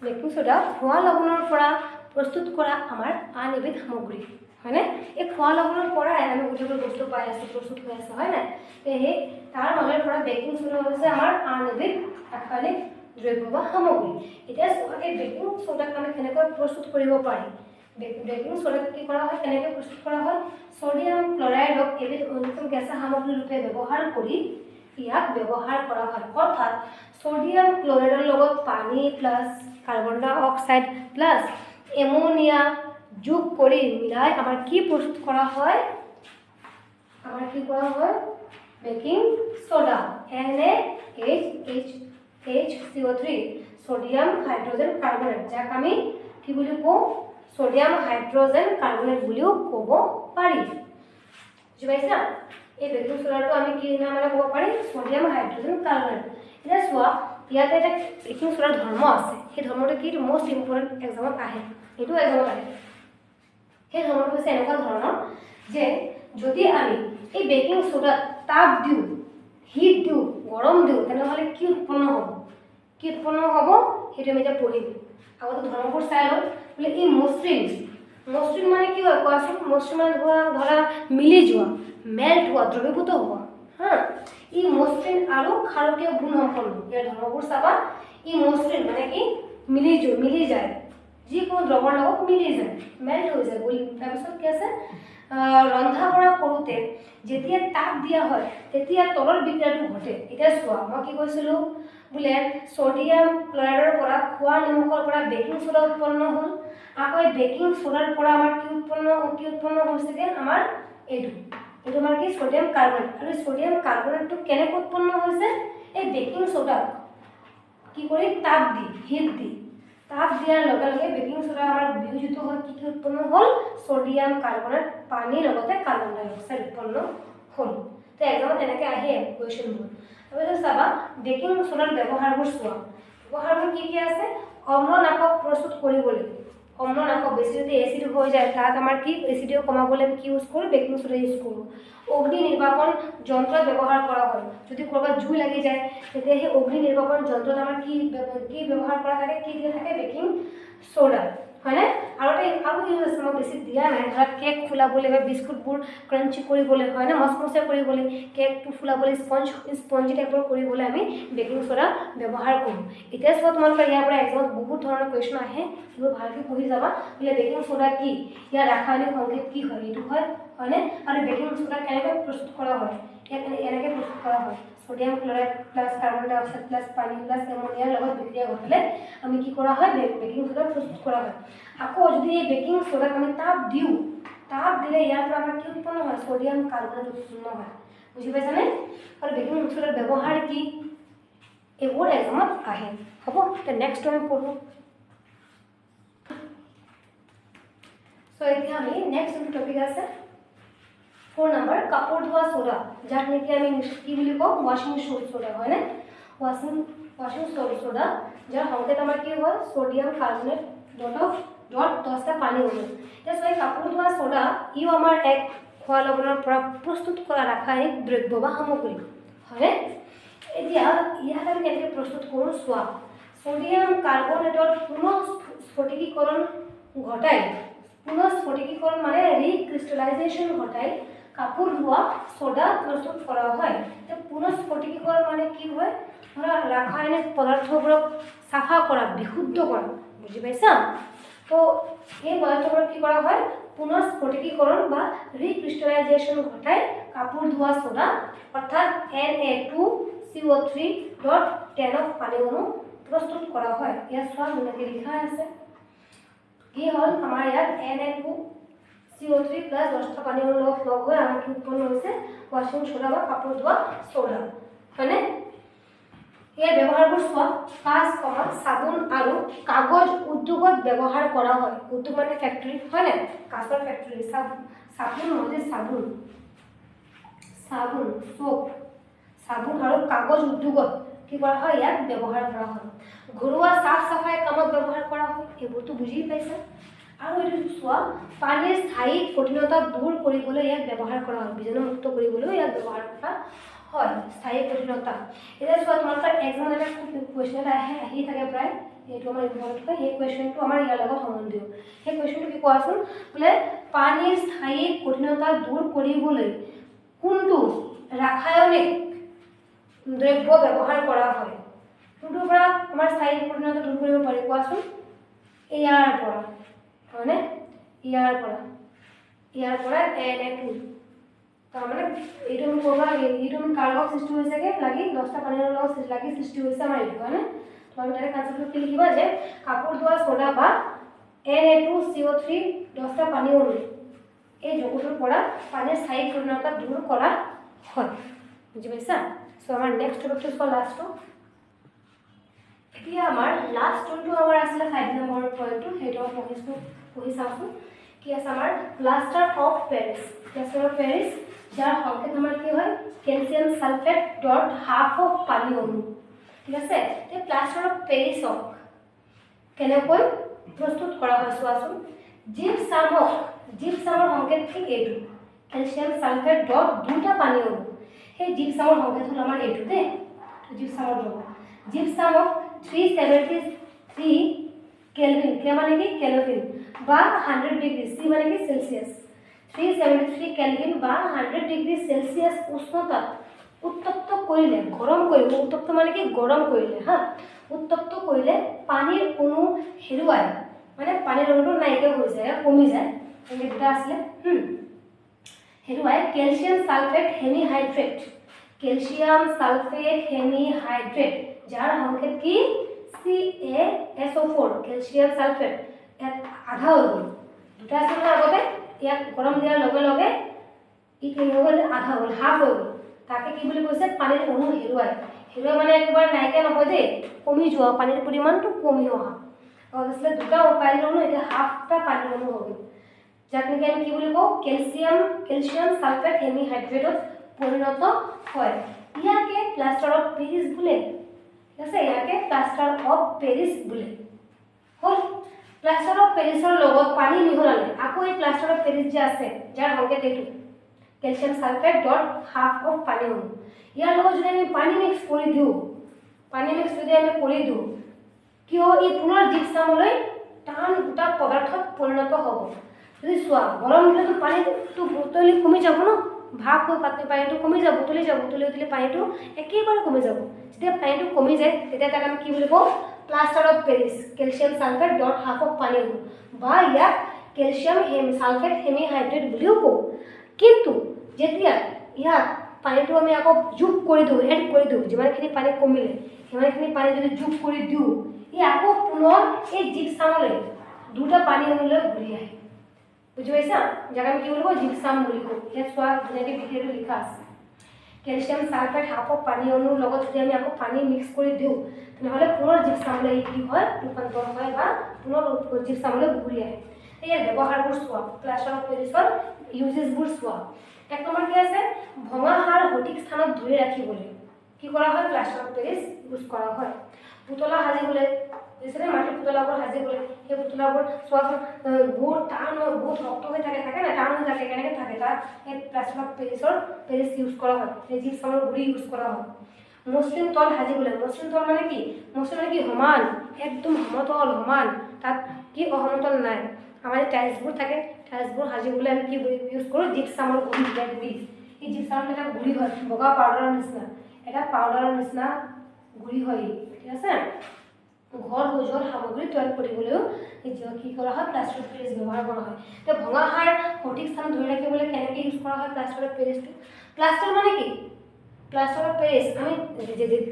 বেকিং সোডা খোৱা লৱণৰ পৰা প্ৰস্তুত কৰা আমাৰ আন এবিধ সামগ্ৰী হয়নে? এই খোৱা লৱণৰ পৰাই আমি গোটেইবোৰ বস্তু পাই আছোঁ, প্ৰস্তুত হৈ আছে হয় নাই? সেয়ে তাৰ মাজৰ পৰা বেকিং সোডা হৈছে আমাৰ আন এবিধ ৰাসায়নিক দ্ৰব্য বা সামগ্ৰী। এতিয়া চোৱা, এই বেকিং সোডাক আমি কেনেকৈ প্ৰস্তুত কৰিব পাৰি? বেকিং সোডাক কি কৰা হয়? কেনেকৈ প্ৰস্তুত কৰা হয়? ছডিয়াম ক্লৰাইডক এবিধ অন্যতম গেছীয় সামগ্ৰী ৰূপে ব্যৱহাৰ কৰি ইয়াক ব্যৱহাৰ কৰা হয়। অৰ্থাৎ ছডিয়াম ক্লৰাইডৰ লগত পানী প্লাছ কাৰ্বন ডাই অক্সাইড প্লাছ এমোনিয়া যোগ কৰি মিলাই আমাৰ কি প্ৰস্তুত কৰা হয়? আমাৰ কি কৰা হয়? Baking soda NaHCO3 sodium hydrogen carbonate, যাক আমি কি বুলি কওঁ? সোডিয়াম হাইড্রোজেন কার্বনেট বুলিও ক'ব পাৰি। বুজি পাইছা? এই বেকিং সোডাটো আমি কি নামেৰে ক'ব পাৰি? Sodium hydrogen carbonate. এতিয়া চোৱা, ইয়াতে এটা বেকিং সোডাৰ ধৰ্ম আছে। সেই ধৰ্মটো কি? মষ্ট ইম্পৰ্টেণ্ট এক্সামত আহে, এইটো এক্সামত আহে। সেই ধৰ্মটো হৈছে এনেকুৱা ধৰণৰ যে যদি আমি এই বেকিং সোডাত তাপ দিওঁ, হিট দিওঁ, গৰম দিওঁ, তেনেহ'লে কি উৎপন্ন হ'ব? কি উৎপন্ন হ'ব সেইটো আমি এতিয়া পঢ়িম। আগতে ধৰ্মবোৰ চাই লওঁ। বোলে এই মসৃণ মানে কি হয় কোৱাচোন? মসৃণ মানে ধৰা মিলি যোৱা, মেল্ট হোৱা, দ্ৰৱীভূত হোৱা হা। ই মসৃণ আৰু ক্ষাৰকীয় গুণ সম্পন্ন। ইয়াৰ ধৰ্মবোৰ চাবা। ই মসৃণ মানে কি? মিলি যায়, যিকোনো দ্ৰৱৰ লগত মিলি যায়, মেল্ট হৈ যায় বুলি। তাৰপিছত কি আছে? ৰন্ধা বঢ়া কৰোঁতে যেতিয়া তাপ দিয়া হয় তেতিয়া তলৰ বিক্ৰিয়াটো ঘটে। এতিয়া চোৱা, মই কি কৈছিলোঁ? বোলে ছডিয়াম ক্লৰাইডৰ পৰা খোৱা নিমখৰ পৰা বেকিং সোডা উৎপন্ন হ'ল। আকৌ এই বেকিং সোডাৰ পৰা আমাৰ কি উৎপন্ন হৈছেগে? আমাৰ এইটো আমাৰ কি? Sodium carbonate. আৰু ছডিয়াম কাৰ্বনেটটো কেনেকৈ উৎপন্ন হৈছে? এই বেকিং সোডাক কি কৰি? তাপ দি, হিট দি, তাপ দিয়াৰ লগে লগে বেকিং সোডা আমাৰ বিয়োজিত হৈ কি উৎপন্ন হ'ল? ছডিয়াম কাৰ্বনেট, পানীৰ লগতে কাৰ্বন ডাই অক্সাইড উৎপন্ন হ'ল। তো এক্সামত এনেকৈ আহে কুৱেশ্যনবোৰ। তাৰপিছত চাবা, বেকিং সোডাৰ ব্যৱহাৰবোৰ চোৱা। ব্যৱহাৰবোৰ কি আছে? অম্লনাশক প্ৰস্তুত কৰিবলৈ। অম্লনাশক বেছি যদি এচিড হৈ যায়, তাত আমাৰ কি? এচিডিও কমাবলৈ আমি কি ইউজ কৰোঁ? বেকিং সোডা ইউজ কৰোঁ। অগ্নি নিৰ্বাপন যন্ত্ৰত ব্যৱহাৰ কৰা হয়। যদি ক'ৰবাত জুই লাগি যায়, তেতিয়া সেই অগ্নি নিৰ্বাপন যন্ত্ৰত আমাৰ কি ব্যৱহাৰ কৰা থাকে? কি দিয়া থাকে? বেকিং সোডা হয়নে? আৰু ইউজ আছে, মই বেছি দিয়া নাই। ধৰা কেক ফুলাবলৈ বা বিস্কুটবোৰ ক্ৰাঞ্চি কৰিবলৈ হয়নে, মচমচীয়া কৰিবলৈ, কেকটো ফুলাবলৈ স্পঞ্জি টাইপৰ কৰিবলৈ আমি বেকিং সোডা ব্যৱহাৰ কৰোঁ। এতিয়া চোৱা, তোমালোকৰ ইয়াৰ পৰা এক্সামত বহুত ধৰণৰ কুৱেশ্যন আহে, সেইবোৰ ভালকৈ পঢ়ি যাবা। বোলে বেকিং সোডা কি? ইয়াৰ ৰাসায়নিক সংকেত কি হয়? এইটো হয়নে? আৰু বেকিং সোডা কেনেকৈ প্ৰস্তুত কৰা হয়? ইয়াক এনেকৈ প্ৰস্তুত কৰা হয়। সোডিয়াম ক্লৰাইড প্লাছ কাৰ্বন ডাই অক্সাইড প্লাছ পানী প্লাছ এমোনিয়াৰ লগত বিক্ৰিয়া ঘটালে আমি কি কৰা হয়? বেকিং সোডা প্ৰস্তুত কৰা হয়। আকৌ যদি এই বেকিং সোডাক আমি তাপ দিওঁ, তাপ দিলে ইয়াৰ পৰা আমাৰ কি উৎপন্ন হয়? সোডিয়াম কাৰ্বনেট উৎপন্ন হয়। বুজি পাইছানে? আৰু বেকিং সোডাৰ ব্যৱহাৰ কি? এইবোৰ এক্সামত আহে। হ'ব, নেক্সট আমি পঢ়োঁ। চ' এতিয়া আমি নেক্সট যোনটো টপিক আছে 4 নম্বৰ, কাপোৰ ধোৱা সোডা, যাক নেকি আমি কি বুলি কওঁ? ৱাশ্বিং সোডা হয়নে? ৱাশ্বিং সোডা, যাৰ সংকেত আমাৰ কি হয়? ছডিয়াম কাৰ্বনেট ডট 10টা পানী অনু। এতিয়া চোৱা, কাপোৰ ধোৱা সোডা ইও আমাৰ এক খোৱা লৱণৰ পৰা প্ৰস্তুত কৰা ৰাসায়নিক দ্ৰব্য বা সামগ্ৰী হয়নে? এতিয়া ইয়াক আমি কেনেকৈ প্ৰস্তুত কৰোঁ চোৱা। ছডিয়াম কাৰ্বনেটৰ পুনঃস্ফটিকীকৰণ মানে ৰিক্ৰিষ্টেলাইজেশ্যন ঘটাই কাপোৰ ধোৱা সোডা প্ৰস্তুত কৰা হয়। পুনঃস্ফটিকীকৰণ মানে কি হয়? ধৰা ৰাসায়নিক পদাৰ্থবোৰক চাফা কৰা, বিশুদ্ধ কৰা। বুজি পাইছা? তো এই পদাৰ্থবোৰ কি কৰা হয় পুনৰ স্ফটিকীকৰণ বা ৰিক্ৰিষ্টেলাইজেশ্যন ঘটাই কাপোৰ ধোৱা সোডা অৰ্থাৎ Na2CO3.10 পানী অণু প্ৰস্তুত কৰা হয়। ইয়াত চোৱা যেনেকৈ লিখা আছে কি হ'ল আমাৰ ইয়াত Na2CO3 প্লাস 10টা পানী অণু লগ হৈ আমাৰ কি উৎপন্ন হৈছে ৱাশ্বিং সোডা বা কাপোৰ ধোৱা সোডা হয়নে। ইয়াৰ ব্যৱহাৰবোৰ চোৱা কাঁচ চাবোন আৰু কাগজ উদ্যোগত ব্যৱহাৰ কৰা হয়। উদ্যোগ মানে ফেক্টৰী হয়নে কাঁচৰ ফেক্টৰী চাবোন মানে চাবোন সোপ চাবোন আৰু কাগজ উদ্যোগত কি কৰা হয় ইয়াক ব্যৱহাৰ কৰা হয়। ঘৰুৱা সাফ সাফাই কামত ব্যৱহাৰ কৰা হয় এইবোৰতো বুজি পাইছে। আৰু এইটো চোৱা পানীৰ স্থায়ী কঠিনতা দূৰ কৰিবলৈ ইয়াক ব্যৱহাৰ কৰা হয় বীজাণুমুক্ত কৰিবলৈ ইয়াক ব্যৱহাৰ কৰা হয় স্থায়ী কঠিনতা। এতিয়া চোৱা তোমালোকৰ এক্সাম এটা কুৱেশ্যন এটা আহি থাকে প্ৰায় এইটো আমাৰ ইম্পৰ্টেণ্ট হয় সেই কুৱেশ্যনটো আমাৰ ইয়াৰ লগত সম্বন্ধীয়। সেই কুৱেশ্যনটো কি কোৱাচোন বোলে পানীৰ স্থায়ী কঠিনতা দূৰ কৰিবলৈ কোনটো ৰাসায়নিক দ্ৰব্য ব্যৱহাৰ কৰা হয়। কোনটোৰ পৰা আমাৰ স্থায়ী কঠিনতা দূৰ কৰিব পাৰি কোৱাচোন ইয়াৰ পৰা হয়নে ইয়াৰ পৰা Na2 তাৰমানে এইটো আমি ক'বা এইটো আমি কাৰ লগত সৃষ্টি হৈছেগে লাগি 10টা পানীৰ লগত লাগি সৃষ্টি হৈছে আমাৰ এইটো হয়নে। তোমালোকে তাৰে কনচেপ্টটো কি লিখিবা যে কাপোৰ ধোৱা সোডা বা Na2CO3 10টা পানী অণু এই যৌগটোৰ পৰা পানীৰ স্থায়ী কঠিনতা দূৰ কৰা হয় বুজি পাইছা। সো আমাৰ নেক্সট টপিকটো চোৱা লাষ্টটো এতিয়া আমাৰ লাষ্ট যোনটো আমাৰ আছিলে 5 নম্বৰ পইণ্টটো সেইটো পঢ়ি চাওঁচোন কি আছে আমাৰ প্লাষ্টাৰ অফ পেৰিছ যাৰ সংকেত আমাৰ কি হয় calcium sulphate dot half of পানী অণু ঠিক আছে। এই প্লাষ্টাৰ অফ পেৰিছক কেনেকৈ প্ৰস্তুত কৰা হয় চোৱাচোন জিপছামৰ সংকেত ঠিক এইটো কেলছিয়াম সালফেট ডট 2টা পানী অণু সেই জিপছামৰ সংকেত হ'ল আমাৰ এইটো দেই জিপছামক 373 কেলভিন কে মানে কি কেলভিন বা 100 ডিগ্ৰী সি মানে কি সেলসিয়াস 373 কেলভিন বা 100 ডিগ্ৰী সেলসিয়াস উষ্ণতাত উত্তপ্ত কৰিলে গৰম কৰিব উত্তপ্ত মানে কি গৰম কৰিলে হা উত্তপ্ত কৰিলে পানীৰ অণু হেৰুৱাই মানে পানীৰ অণুটো নাইকিয়া হৈ যায় কমি যায় এই দুটা আছে হেৰুৱাই কেলছিয়াম সালফেট হেমিহাইড্ৰেট যাৰ সংকেত কি CaSO4 কেলছিয়াম সালফেট আধা হৈ গ'ল দুটা আছিল আগতে ইয়াক গৰম দিয়াৰ লগে লগে ই কি হৈ গ'ল আধা হ'ল হাফ হৈ গ'ল তাকে কি বুলি কৈছে পানীৰ অণু হেৰুৱাই মানে একেবাৰে নাইকিয়া নহয় দেই কমি যোৱা পানীৰ পৰিমাণটো কমি অহা অৱশ্যে দুটা পানীৰ অণু এতিয়া হাফটা পানীৰ অণু হৈ গ'ল যাক নেকি আমি কি বুলি কওঁ কেলছিয়াম সালফেট হেমিহাইড্ৰেটত পৰিণত হয় ইয়াকে প্লাষ্টাৰ অফ পেৰিছ বোলে ঠিক আছে ইয়াকে প্লাষ্টাৰ অফ পেৰিছ বোলে হ'ল। প্লাষ্টাৰ অফ পেৰিছৰ লগত পানী মিহলালে আকৌ এই প্লাষ্টাৰ অফ পেৰিছ যে আছে যাৰ সংকেত এইটো calcium sulphate dot half of পানী অণু ইয়াৰ লগত যদি আমি পানী মিক্স কৰি দিওঁ কি হ'ব ই পুনৰ জিপছামলৈ টান গোটা পদাৰ্থত পৰিণত হ'ব। যদি চোৱা গৰম দিলেতো পানীটো উতলি কমি যাব ন ভাপ হৈ পানীটো কমি যাব উতলি পানীটো একেবাৰে কমি যাব যেতিয়া পানীটো কমি যায় তেতিয়া তাক আমি কি বুলি কওঁ plaster of Paris calcium sulphate dot half of পানী অণু বা ইয়াক কেলছিয়াম সালফেট হেমিহাইড্ৰেট বুলিও কওঁ। কিন্তু যেতিয়া ইয়াক পানীটো আমি আকৌ যোগ কৰি দিওঁ এড কৰি দিওঁ যিমানখিনি পানী কমিলে সিমানখিনি পানী যদি যোগ কৰি দিওঁ ই আকৌ পুনৰ এই জিপছামলৈ দুটা পানী অণুলৈ ঘূৰি আহে বুজি পাইছা যাক আমি কি বুলি কওঁ জিপছাম বুলি কওঁ। ইয়াত চোৱা যেনেকৈ ভিডিঅ'টো লিখা আছে কেলছিয়াম সালফেট হাফ অফ পানী অণুৰ লগত যদি আমি আকৌ পানী মিক্স কৰি দিওঁ তেনেহ'লে পুনৰ জিপছামলৈ কি হয় ৰূপান্তৰ হয় বা পুনৰ জিপছামলৈ ঘূৰি আহে। ইয়াৰ ব্যৱহাৰবোৰ চোৱা প্লাষ্টাৰ অফ পেৰিছৰ ইউজেছবোৰ চোৱা এক নম্বৰ কি আছে ভঙা সাৰ সঠিক স্থানত ধৰি ৰাখিবলৈ কি কৰা হয় প্লাষ্টাৰ অফ পেৰিছ ইউজ কৰা হয়। পুতলা সাজিবলৈ যেনে মাটিৰ পুতলাবোৰ সাজিবলৈ সেই পুতলাবোৰ চোৱাচোন বহুত টান বহুত শক্ত হৈ থাকে না টান হৈ থাকে কেনেকৈ থাকে তাত সেই প্লাষ্টাৰ অফ পেৰিছ ইউজ কৰা হয় সেই জিপছামৰ গুড়ি ইউজ কৰা হয়। মসৃণ তল সাজিবলৈ মসৃণ তল মানে কি সমান একদম সমতল সমান তাত কি অসমতল নাই আমাৰ টাইলছবোৰ থাকে টাইলছবোৰ সাজিবলৈ আমি কি ইউজ কৰোঁ জিপছামৰ গুড়ি এই জিপছামৰ এটা গুড়ি হয় বগা পাউডাৰৰ নিচিনা গুড়ি হয় ঠিক আছে। ঘৰ সজোৱা সামগ্ৰী তৈয়াৰ কৰিবলৈও কি কৰা হয় প্লাষ্টাৰ অফ পেৰিছ ব্যৱহাৰ কৰা হয় তো ভঙা হাড় সঠিক স্থান ধৰি ৰাখিবলৈ কেনেকৈ ইউজ কৰা হয় প্লাষ্টাৰ অফ পেৰিছটো প্লাষ্টাৰ মানে কি প্লাষ্টাৰ অফ পেৰিছ আমি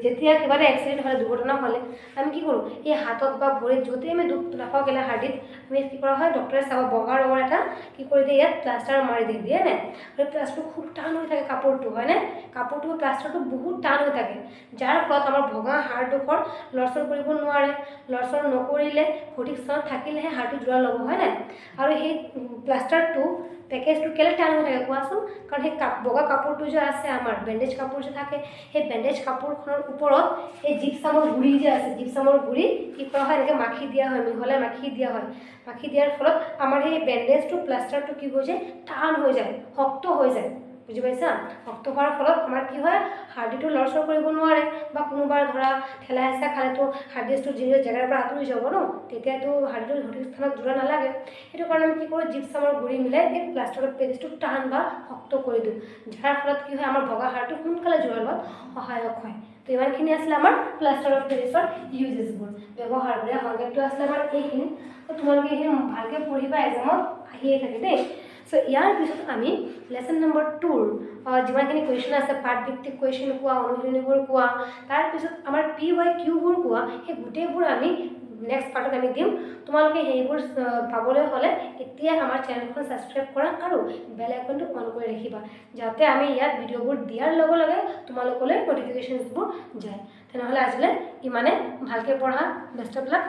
যেতিয়া কিবা এটা এক্সিডেণ্ট হ'লে দুৰ্ঘটনা হ'লে আমি কি কৰোঁ এই হাতত বা ভৰিত য'তেই আমি দুখ নাপাওঁ কেলে হাৰ্ডিত আমি কি কৰা হয় ডক্টৰে চাব বগা ৰঙৰ এটা কি কৰি দিয়ে ইয়াত প্লাষ্টাৰ মাৰি দিয়ে নে আৰু প্লাষ্টাৰটো খুব টান হৈ থাকে কাপোৰটো হয়নে কাপোৰটো প্লাষ্টাৰটো বহুত টান হৈ থাকে যাৰ ফলত আমাৰ ভঙা হাড়ডোখৰ লৰচৰ কৰিব নোৱাৰে লৰচৰ নকৰিলে সঠিক স্থানত থাকিলেহে হাড়টো জোৰা ল'ব হয় নাই আৰু সেই প্লাষ্টাৰটো পেকেজটো কেলে টান হৈ থাকে কোৱাচোন কাৰণ সেই বগা কাপোৰটো যে আছে আমাৰ বেণ্ডেজ কাপোৰ যে থাকে সেই বেণ্ডেজ কাপোৰখনৰ ওপৰত এই জিপছামৰ গুৰি যে আছে জিপছামৰ গুৰি কি কৰা হয় এনেকৈ মাখি দিয়া হয় মিহলাই মাখি দিয়া হয় মাখি দিয়াৰ ফলত আমাৰ সেই বেণ্ডেজটো প্লাষ্টাৰটো কি হৈ যায় টান হৈ যায় শক্ত হৈ যায় বুজি পাইছা শক্ত হোৱাৰ ফলত আমাৰ কি হয় হাৰ্ডিটো লৰচৰ কৰিব নোৱাৰে বা কোনোবাৰ ধৰা ঠেলা হেঁচা খালেতো হাৰ্ডিটো যিটো জেগাৰ পৰা আঁতৰি যাব ন তেতিয়াতো হাৰ্ডিটো সঠিক স্থানত জোৰা নালাগে সেইটো কাৰণে আমি কি কৰোঁ জিপছামৰ গুৰি মিলাই এই প্লাষ্টাৰ অফ পেৰিছটো টান বা শক্ত কৰি দিওঁ যাৰ ফলত কি হয় আমাৰ ভগা হাড়টো সোনকালে জোৰা লোৱাত সহায়ক হয় তো ইমানখিনি আছিলে আমাৰ প্লাষ্টাৰ অফ পেৰিছৰ ইউজেছবোৰ ব্যৱহাৰবোৰ সংজ্ঞাটো আছিলে আমাৰ এইখিনি তো তোমালোকে এইখিনি ভালকৈ পঢ়িবা এক্সামত আহিয়ে থাকে দেই সো ইয়াৰ পিছত আমি লেসন নম্বৰ 2ৰ যিমানখিনি কুৱেশ্যন আছে পাঠ ভিত্তিক কুৱেশ্যন কোৱা অনুশীলনীবোৰ কোৱা তাৰপিছত আমাৰ PYQবোৰ কোৱা সেই গোটেইবোৰ আমি নেক্সট পাৰ্টত আমি দিম তোমালোকে সেইবোৰ পাবলৈ হ'লে এতিয়া আমাৰ চেনেলখন ছাবস্ক্ৰাইব কৰা আৰু বেল আইকনটো অন কৰি ৰাখিবা যাতে আমি ইয়াত ভিডিঅ'বোৰ দিয়াৰ লগে লগে তোমালোকলৈ নটিফিকেশ্যনছবোৰ যায় তেনেহ'লে আজিলৈ ইমানে ভালকৈ পঢ়া বেষ্ট অফ লাক